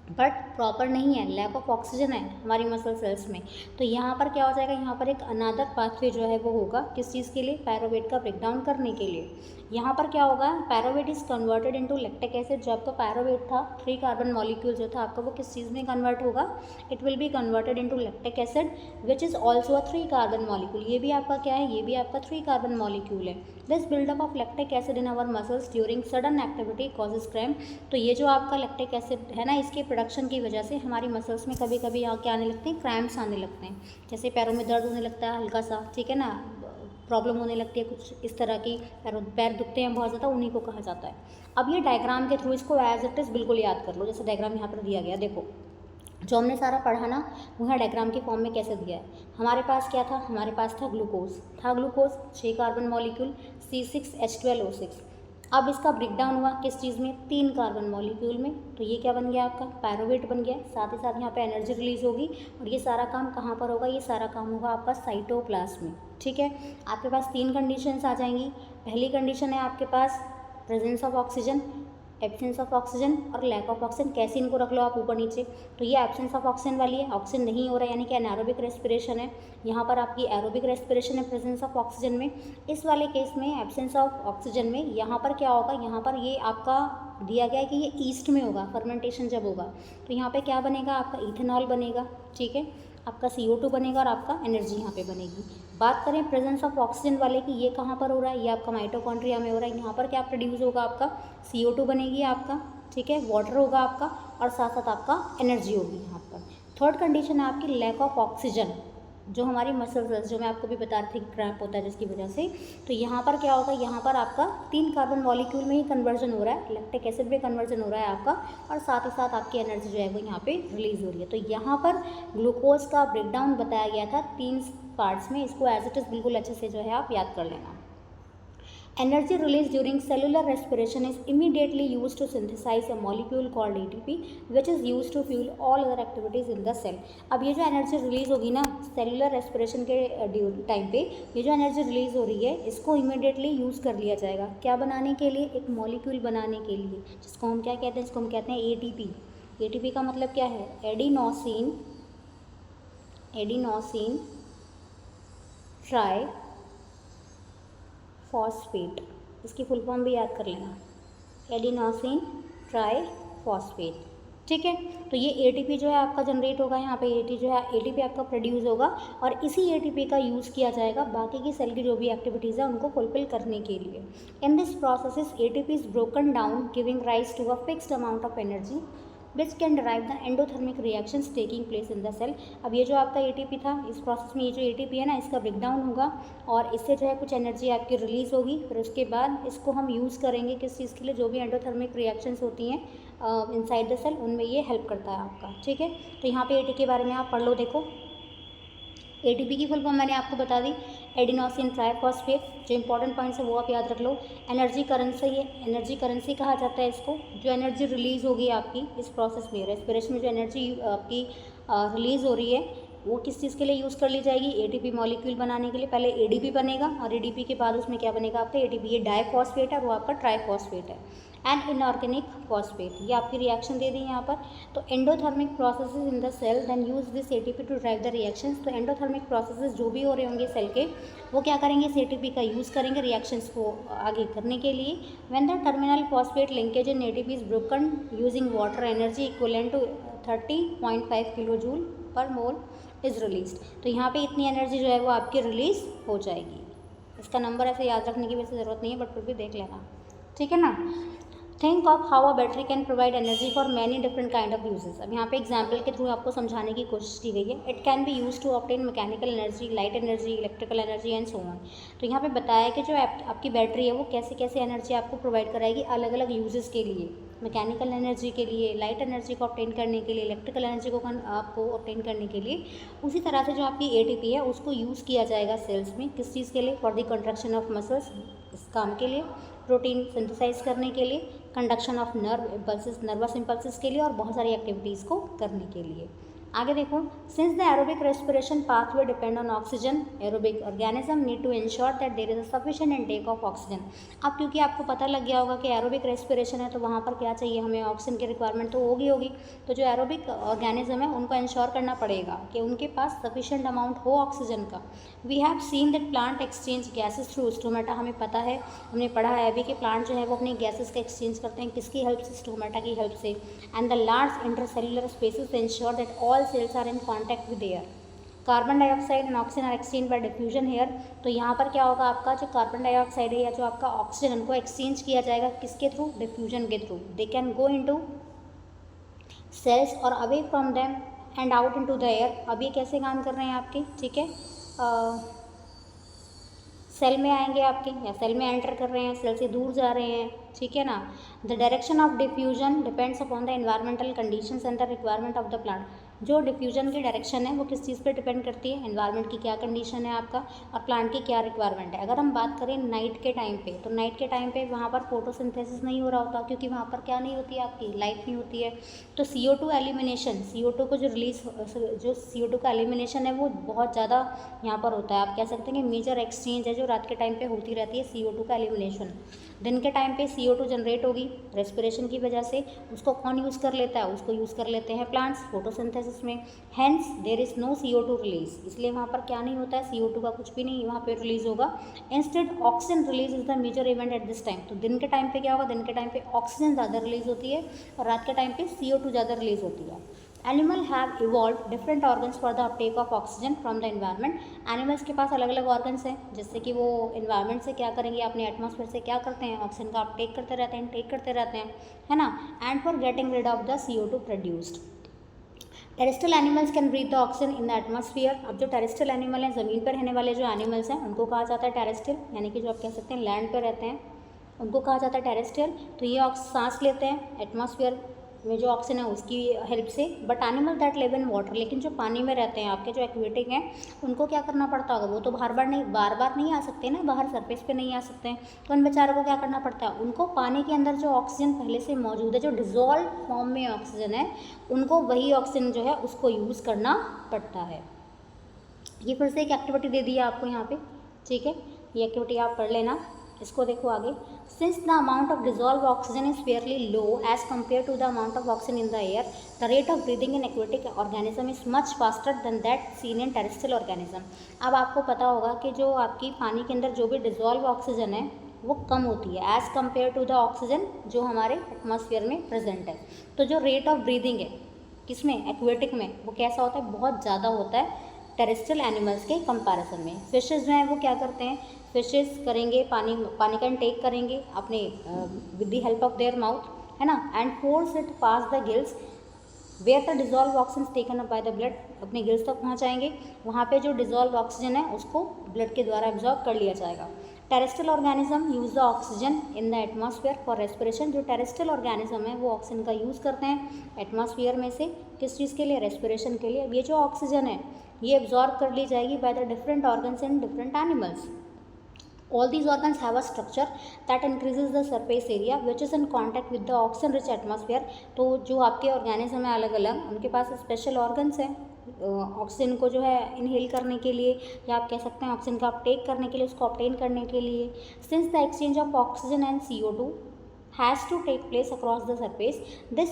बट प्रॉपर नहीं है, लैक ऑफ ऑक्सीजन है हमारी मसल सेल्स में, तो यहाँ पर क्या हो जाएगा, यहाँ पर एक अनदर पाथवे जो है वो होगा, किस चीज़ के लिए, पायरोवेट का ब्रेकडाउन करने के लिए। यहाँ पर क्या होगा, pyruvate is converted into lactic acid. जो आपका पायरोवेट था, 3 कार्बन मॉलिक्यूल जो था आपका, वो किस चीज़ में कन्वर्ट होगा, it will be converted into lactic acid which is also a 3 carbon molecule. ये भी आपका क्या है, ये भी आपका 3 कार्बन मॉलिक्यूल है। This buildup of lactic acid in our muscles during sudden activity causes cramp. तो ये जो आपका लैक्टिक एसिड है ना, इसके प्रोडक्शन की वजह से हमारी मसल्स में कभी कभी यहाँ क्या आने लगते हैं, क्रैम्प्स आने लगते हैं, जैसे पैरों में दर्द होने लगता है हल्का सा, ठीक है ना, प्रॉब्लम होने लगती है कुछ इस तरह की, पैर दुखते हैं बहुत ज़्यादा, उन्हीं को कहा जाता है। अब ये डायग्राम के थ्रू इसको एज इट इज़ बिल्कुल याद कर लो, जैसे डायग्राम यहाँ पर दिया गया, देखो जो हमने सारा पढ़ा ना, वो है डायग्राम के फॉर्म में कैसे दिया है। हमारे पास क्या था, हमारे पास था ग्लूकोज 6 कार्बन मॉलिक्यूल C6H12O6। अब इसका ब्रेकडाउन हुआ किस चीज़ में, 3 कार्बन मॉलिक्यूल में, तो ये क्या बन गया आपका, पायरोवेट बन गया। साथ ही साथ यहाँ पे एनर्जी रिलीज होगी, और ये सारा काम कहाँ पर होगा, ये सारा काम होगा आपका साइटोप्लाज्म में, ठीक है। आपके पास 3 कंडीशंस आ जाएंगी। पहली कंडीशन है आपके पास presence of oxygen, absence of oxygen और लैक ऑफ ऑक्सीजन, कैसे इनको रख लो आप ऊपर नीचे। तो ये एब्सेंस ऑफ ऑक्सीजन वाली है, ऑक्सीजन नहीं हो रहा है, यानी कि एनारोबिक रेस्पिरेशन है। यहाँ पर आपकी एरोबिक रेस्पिरेशन है प्रेजेंस ऑफ ऑक्सीजन में। इस वाले केस में एब्सेंस ऑफ ऑक्सीजन में यहाँ पर क्या होगा, यहाँ पर ये आपका दिया गया है कि ये ईस्ट में होगा, फर्मेंटेशन जब होगा तो यहाँ पे क्या बनेगा, आपका इथेनॉल बनेगा, ठीक है, आपका CO2 बनेगा और आपका एनर्जी यहाँ पे बनेगी। बात करें प्रेजेंस ऑफ ऑक्सीजन वाले की, ये कहाँ पर हो रहा है, ये आपका माइटोकॉन्ड्रिया में हो रहा है। यहाँ पर क्या प्रोड्यूस होगा, आपका CO2 बनेगी आपका, ठीक है, वाटर होगा आपका, और साथ साथ आपका एनर्जी होगी यहाँ पर। थर्ड कंडीशन है आपकी लैक ऑफ ऑक्सीजन, जो हमारी मसल सेल्स, जो मैं आपको भी बता रही थी क्रैम्प होता है जिसकी वजह से, तो यहाँ पर क्या होगा, यहाँ पर आपका 3 कार्बन मॉलिक्यूल में ही कन्वर्जन हो रहा है, लैक्टिक एसिड में कन्वर्जन हो रहा है आपका, और साथ ही साथ आपकी एनर्जी जो है वो यहाँ पे रिलीज हो रही है। तो यहाँ पर ग्लूकोज का ब्रेकडाउन बताया गया था 3 पार्ट्स में, इसको एज इट इज़ बिल्कुल अच्छे से जो है आप याद कर लेना। Energy released during cellular respiration is immediately used to synthesize a molecule called ATP, which is used to fuel all other activities in the cell। अब ये जो एनर्जी रिलीज होगी ना सेलुलर रेस्पिरेशन के टाइम पे, ये जो एनर्जी रिलीज हो रही है इसको इमीडिएटली यूज़ कर लिया जाएगा, क्या बनाने के लिए, एक मॉलिक्यूल बनाने के लिए, जिसको हम क्या कहते हैं, इसको हम कहते हैं ATP। ATP का मतलब क्या है, एडिनोसिन ट्राई फॉस्फेट, इसकी फुल फॉर्म भी याद कर लेना, एडिनोसिन ट्राइफॉस्फेट, ठीक है। तो ये एटीपी जो है आपका जनरेट होगा, यहाँ पे एटीपी आपका प्रोड्यूस होगा और इसी एटीपी का यूज़ किया जाएगा बाकी की सेल की जो भी एक्टिविटीज़ है उनको फुलफिल करने के लिए। In this process ATP is broken down giving rise to a fixed amount of energy which can drive the endothermic reactions taking place in the cell. अब ये जो आपका एटीपी था, इस प्रोसेस में ये जो एटीपी है ना, इसका ब्रेकडाउन होगा और इससे जो है कुछ एनर्जी आपकी रिलीज़ होगी। फिर उसके बाद इसको हम यूज़ करेंगे किस चीज़ के लिए, जो भी एंडोथर्मिक रिएक्शंस होती हैं इनसाइड द सेल, उनमें ये हेल्प करता है आपका, ठीक है। तो यहाँ पे एटीपी के बारे में आप पढ़ लो। देखो एटीपी की फुल फॉर्म मैंने आपको बता दी, एडिनोसिन ट्राइफॉस्फेट। जो इंपॉर्टेंट पॉइंट्स है वो आप याद रख लो। एनर्जी करेंसी है, एनर्जी करेंसी कहा जाता है इसको। जो एनर्जी रिलीज़ होगी आपकी इस प्रोसेस में, रेस्पिरेशन में जो एनर्जी आपकी रिलीज़ हो रही है वो किस चीज़ के लिए यूज़ कर ली जाएगी, एटीपी मॉलिक्यूल बनाने के लिए। पहले एडीपी बनेगा और एडीपी के बाद उसमें क्या बनेगा आपका एटीपी। ये डाइफॉस्फेट है और वो आपका ट्राइफॉस्फेट है। एंड इनऑर्गेनिक फॉस्फेट, ये आपकी रिएक्शन दे दी यहाँ पर। तो endothermic processes in the cell then use this ATP to drive the reactions. तो एंडोथर्मिक प्रोसेसेस जो भी हो रहे होंगे सेल के, वो क्या करेंगे, इस एटीपी का यूज़ करेंगे रिएक्शंस को आगे करने के लिए। When the terminal phosphate linkage in ATP is broken using water energy equivalent to 30.5 kilo joule per mole is release. तो यहाँ पे इतनी एनर्जी जो है वो आपकी रिलीज हो जाएगी। इसका नंबर ऐसे याद रखने की वैसे ज़रूरत नहीं है, बट फिर भी देख लेना, ठीक है ना। Think of how a battery can provide energy for many different kind of uses. अब यहाँ पे एग्जाम्पल के थ्रू आपको समझाने की कोशिश की गई है। It can be use to obtain mechanical energy, light energy, electrical energy and so on. तो यहाँ पे बताया कि जो आपकी बैटरी है वो कैसे कैसे एनर्जी आपको प्रोवाइड कराएगी अलग अलग यूजेस के लिए। मैकेनिकल एनर्जी के लिए, लाइट एनर्जी को ऑब्टेन करने के लिए, इलेक्ट्रिकल एनर्जी को आपको ऑब्टेन करने के लिए। उसी तरह से जो आपकी एटीपी है उसको यूज़ किया जाएगा सेल्स में, किस चीज़ के लिए, for the construction of muscles, इस काम के लिए, प्रोटीन सिंथेसाइज करने के लिए, conduction of impulses, nervous impulses के लिए और बहुत सारी एक्टिविटीज़ को करने के लिए। आगे देखो, since the aerobic respiration pathway depend on oxygen, aerobic organism need to ensure that there is a sufficient intake of oxygen. अब क्योंकि आपको पता लग गया होगा कि एरोबिक रेस्पिरेशन है तो वहाँ पर क्या चाहिए हमें, ऑक्सीजन की रिक्वायरमेंट तो होगी। तो जो एरोबिक ऑर्गेनिज्म है उनको इंश्योर करना पड़ेगा कि उनके पास सफिशिएंट अमाउंट हो ऑक्सीजन का। We have seen that plant exchange gases through stomata. हमें पता है, हमने पढ़ा है अभी कि प्लांट जो है वो अपनी गैसेज का एक्सचेंज करते हैं, किसकी हेल्प से, स्टोमेटा की हेल्प से। And the large intercellular spaces ensure that all cells are in contact with air. Carbon dioxide and oxygen are exchange by diffusion here. तो यहाँ पर क्या होगा, आपका जो कार्बन डाइऑक्साइड है या जो आपका ऑक्सीजन, उनको एक्सचेंज किया जाएगा किसके थ्रू, डिफ्यूजन के through. They can go into cells और away from them and out into the air. अब ये कैसे काम कर रहे हैं आपके, ठीक है, सेल में आएंगे आपके या सेल में एंटर कर रहे हैं, सेल से दूर जा रहे हैं, ठीक है ना। The direction of diffusion depends upon the environmental conditions and the requirement of the plant. जो डिफ्यूजन की डायरेक्शन है वो किस चीज़ पे डिपेंड करती है, एनवायरनमेंट की क्या कंडीशन है आपका और प्लांट की क्या रिक्वायरमेंट है। अगर हम बात करें नाइट के टाइम पे, तो नाइट के टाइम पे वहाँ पर फोटोसिंथेसिस नहीं हो रहा होता, क्योंकि वहाँ पर क्या नहीं होती है, आपकी लाइट नहीं होती है। तो CO2 एलिमिनेशन, CO2 को जो CO2 का एलिमिनेशन है वो बहुत ज़्यादा यहाँ पर होता है। आप कह सकते हैं कि मेजर एक्सचेंज है जो रात के टाइम पे होती रहती है, CO2 का एलिमिनेशन। दिन के टाइम पे CO2 जनरेट होगी रेस्पिरेशन की वजह से, उसको कौन यूज़ कर लेता है, उसको यूज़ कर लेते हैं प्लांट्स फोटोसिंथेसिस में। Hence there is no CO2 release, इसलिए वहाँ पर क्या नहीं होता है, CO2 का कुछ भी नहीं वहाँ पे रिलीज होगा। Instead oxygen release is the major event at this time. तो दिन के टाइम पे क्या होगा, दिन के टाइम पे ऑक्सीजन ज़्यादा रिलीज होती है और रात के टाइम पे CO2 ज़्यादा रिलीज होती है। Animal have evolve different organs for the Uptake of oxygen from the environment. Animals के पास अलग अलग ऑर्गन्स हैं, जिससे कि वो एनवायरनमेंट से क्या करेंगे, अपने एटमॉस्फेयर से क्या करते हैं, ऑक्सीजन का अपटेक करते रहते हैं, टेक करते रहते हैं, है ना। And for getting rid of the CO2 produced. Terrestrial animals can breathe the oxygen in the atmosphere. अब जो टेरेस्ट्रियल एनिमल हैं, ज़मीन पर रहने वाले जो एनिमल्स हैं, उनको कहा जाता है टेरेस्ट्रियल, यानी कि जो आप कह सकते हैं लैंड पर रहते हैं, उनको कहा जाता है टेरेस्ट्रियल। तो ये सांस लेते हैं एटमॉस्फेयर में जो ऑक्सीजन है उसकी हेल्प से। But animal that live in water, लेकिन जो पानी में रहते हैं आपके जो एक्वेटिक हैं, उनको क्या करना पड़ता होगा, वो तो बार बार नहीं आ सकते ना, बाहर सरफेस पे नहीं आ सकते हैं, तो उन बेचारों को क्या करना पड़ता है, उनको पानी के अंदर जो ऑक्सीजन पहले से मौजूद है, जो डिजॉल्व फॉर्म में ऑक्सीजन है, उनको वही ऑक्सीजन जो है उसको यूज़ करना पड़ता है। ये फिर से एक एक्टिविटी दे दी है आपको यहाँ पे, ठीक है, ये एक्टिविटी आप पढ़ लेना। इसको देखो आगे, since the amount of dissolve oxygen is fairly low as compare to the amount of oxygen in the air, the rate of breathing in aquatic organism is much faster than that seen in terrestrial organism. अब आपको पता होगा कि जो आपकी पानी के अंदर जो भी डिजॉल्व ऑक्सीजन है वो कम होती है as compare to the oxygen जो हमारे एटमॉस्फेयर में प्रेजेंट है। तो जो रेट ऑफ ब्रीदिंग है किसमें, एक्वेटिक में, वो कैसा होता है, बहुत ज़्यादा होता है टेरेस्ट्रियल एनिमल्स के कंपैरिजन में। फिशेज़ जो हैं वो क्या करते हैं, फिशेज़ करेंगे पानी का इंटेक करेंगे अपने with the help of their mouth, है ना, and force it pass the gills where the dissolve oxygen taken up by the blood, अपने गिल्स तक पहुंचाएंगे, वहाँ पे जो डिजॉल्व ऑक्सीजन है उसको ब्लड के द्वारा एब्जॉर्ब कर लिया जाएगा। Terrestrial organism use the oxygen in the atmosphere for respiration. जो टेरेस्ट्रियल ऑर्गेनिज्म है वो ऑक्सीजन का यूज़ करते हैं एटमॉस्फेयर में से, किस चीज़ के लिए, रेस्पिरेशन के लिए। अब ये जो ऑक्सीजन है ये एब्जॉर्ब कर ली जाएगी by the different organs in different animals. All these organs have a structure that increases the surface area which is in contact with the oxygen rich atmosphere। तो जो आपके ऑर्गेनिज्म है अलग अलग, उनके पास स्पेशल ऑर्गन्स हैं ऑक्सीजन को जो है इनहेल करने के लिए, या आप कह सकते हैं ऑक्सीजन का अपटेक करने के लिए, उसको ऑब्टेन करने के लिए। Since the exchange of oxygen and CO2 has to take place across the surface, this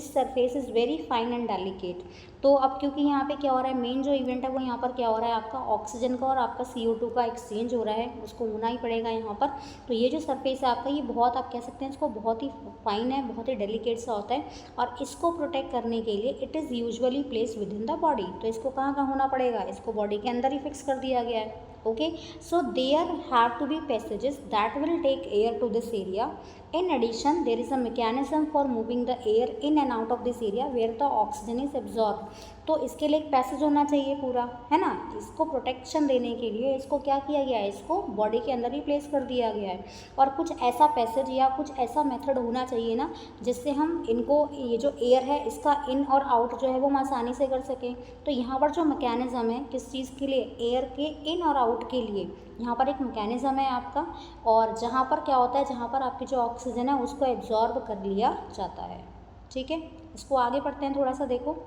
surface is very fine and delicate। तो अब क्योंकि यहाँ पे क्या हो रहा है, मेन जो इवेंट है वो यहाँ पर क्या हो रहा है, आपका ऑक्सीजन का और आपका CO2 का एक्सचेंज हो रहा है, उसको होना ही पड़ेगा यहाँ पर। तो ये जो सरफेस है आपका ये बहुत, आप कह सकते हैं इसको बहुत ही फाइन है, बहुत ही डेलिकेट सा होता है, और इसको प्रोटेक्ट करने के लिए it is usually place with in the body. तो इसको कहाँ कहाँ होना पड़ेगा, इसको बॉडी के अंदर ही फिक्स कर दिया गया है। Okay, so there have to be passages that will take air to this area. In addition, there is a mechanism for moving the air in and out of this area where the oxygen is absorbed। तो इसके लिए एक passage होना चाहिए पूरा, है ना। इसको प्रोटेक्शन देने के लिए इसको क्या किया गया है, इसको बॉडी के अंदर ही प्लेस कर दिया गया है। और कुछ ऐसा पैसेज या कुछ ऐसा मेथड होना चाहिए ना जिससे हम इनको, ये जो एयर है इसका इन और आउट जो है वो हम आसानी से कर सकें। तो यहाँ पर जो मैकेनिज़्म है किस चीज़ के लिए, एयर के इन और आउट के लिए, यहाँ पर एक मैकेनिज़्म है आपका। और जहाँ पर क्या होता है, जहाँ पर आपकी जो ऑक्सीजन है उसको एब्जॉर्ब कर लिया जाता है। ठीक है, इसको आगे पढ़ते हैं थोड़ा सा। देखो,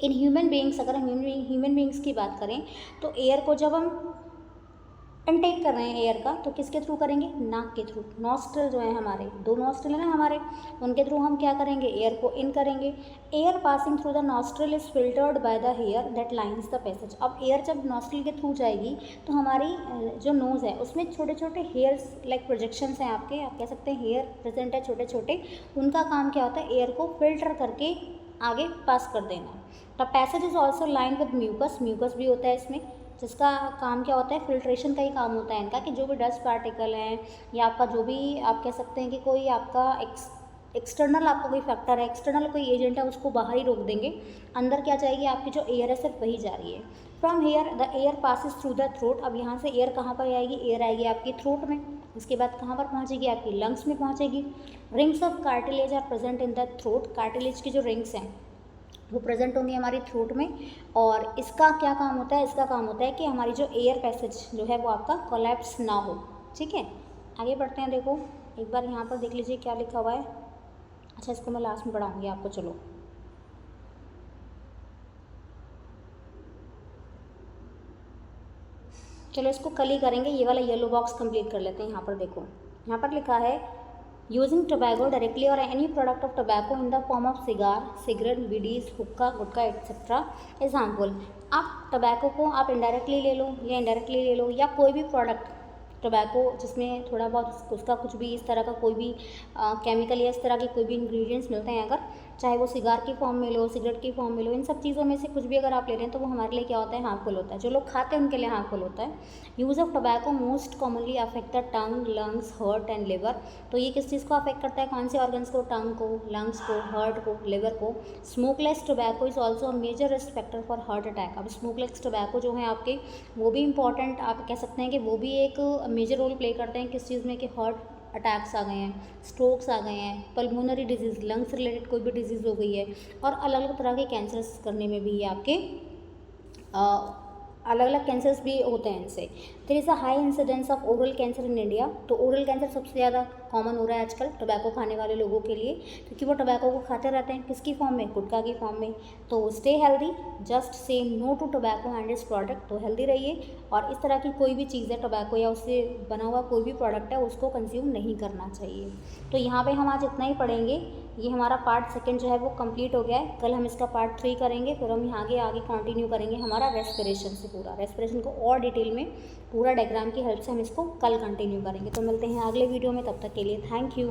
इन ह्यूमन बीइंग्स, अगर हम ह्यूमन बीइंग्स की बात करें तो एयर को जब हम इनटेक कर रहे हैं एयर का, तो किसके थ्रू करेंगे, नाक के थ्रू। नॉस्ट्रल जो है हमारे, दो नॉस्ट्रल है ना हमारे, उनके थ्रू हम क्या करेंगे, एयर को इन करेंगे। Air passing through the nostril is filtered by the hair that lines the passage. अब एयर जब नॉस्ट्रल के थ्रू जाएगी तो हमारी जो नोज़ है उसमें छोटे छोटे हेयर्स लाइक प्रोजेक्शंस हैं आपके, आप कह सकते हैं हेयर प्रेजेंट है छोटे छोटे, उनका काम क्या होता है, एयर को फिल्टर करके आगे पास कर देना। The passage is also line with mucus, mucus भी होता है इसमें, जिसका काम क्या होता है, फिल्ट्रेशन का ही काम होता है इनका, कि जो भी डस्ट पार्टिकल हैं या आपका जो भी, आप कह सकते हैं कि कोई आपका एक्सटर्नल आपका कोई फैक्टर है, एक्सटर्नल कोई एजेंट है, उसको बाहर ही रोक देंगे। अंदर क्या जाएगी, आपकी जो एयर है सिर्फ वही जा रही है। From here the air passes through the throat. अब यहाँ से एयर कहाँ पर आएगी, एयर आएगी आपकी थ्रोट में, उसके बाद कहाँ पर पहुँचेगी, आपकी लंग्स में पहुँचेगी। Rings of cartilage are present in the throat. Cartilage की जो रिंग्स हैं वो प्रेजेंट होंगी हमारी थ्रोट में, और इसका क्या काम होता है, इसका काम होता है कि हमारी जो एयर पैसेज जो है वो आपका कोलैप्स ना हो। ठीक है, आगे बढ़ते हैं। देखो एक बार यहाँ पर देख लीजिए क्या लिखा हुआ है। अच्छा, इसको मैं लास्ट में पढ़ाऊँगी आपको। चलो इसको कल ही करेंगे, ये वाला येलो बॉक्स कंप्लीट कर लेते हैं। यहाँ पर देखो, यहाँ पर लिखा है यूजिंग टोबैको डायरेक्टली और any product of tobacco in the form of cigar, cigarette, bidis, हुक्का, गुटखा एक्सेट्रा इज हार्मफुल। आप टोबैको को आप इनडायरेक्टली ले लो या इनडायरेक्टली ले लो, या कोई भी प्रोडक्ट टोबैको जिसमें थोड़ा बहुत उसका कुछ भी इस तरह का कोई भी केमिकल या इस तरह के कोई भी इंग्रेडिएंट्स मिलते हैं, अगर चाहे वो सिगार की फॉर्म में लो, सिगरेट की फॉर्म में लो, इन सब चीज़ों में से कुछ भी अगर आप ले रहे हैं तो वो हमारे लिए क्या होता है, हार्मफुल होता है। जो लोग खाते हैं उनके लिए हार्मफुल होता है। Use of tobacco most commonly affect the tongue, lungs, heart and liver. तो ये किस चीज़ को अफेक्ट करता है, कौन से ऑर्गन्स को, टंग को, लंग्स को, हार्ट को, लिवर को। Smokeless tobacco is also major risk factor for heart attack. अब स्मोकलेस टोबैको जो है आपके, वो भी इंपॉर्टेंट, आप कह सकते हैं कि वो भी एक मेजर रोल प्ले करते हैं किस चीज़ में, कि हार्ट अटैक्स आ गए हैं, स्ट्रोक्स आ गए हैं, पल्मोनरी डिजीज़, लंग्स रिलेटेड कोई भी डिजीज़ हो गई है, और अलग अलग तरह के कैंसर्स करने में भी ये आपके अलग अलग कैंसर्स भी होते हैं इनसे। There is a high incidence of oral cancer in India. तो ओरल कैंसर सबसे ज़्यादा कॉमन हो रहा है आजकल टोबैको खाने वाले लोगों के लिए, क्योंकि वो टोबैको को खाते रहते हैं किसकी फॉर्म में, गुटखा की फॉर्म में। तो stay healthy, just say no to tobacco and its product. तो हेल्दी रहिए और इस तरह की कोई भी चीज़ है टोबैको या उससे बना हुआ कोई भी प्रोडक्ट है उसको कंज्यूम नहीं करना चाहिए। तो यहाँ पे हम आज इतना ही पढ़ेंगे। ये हमारा पार्ट सेकंड जो है वो कंप्लीट हो गया है। कल हम इसका पार्ट 3 करेंगे, फिर हम आगे आगे कंटिन्यू करेंगे हमारा रेस्पिरेशन से। पूरा रेस्पिरेशन को और डिटेल में पूरा डायग्राम की हेल्प से हम इसको कल कंटिन्यू करेंगे। तो मिलते हैं अगले वीडियो में, तब तक के लिए थैंक यू।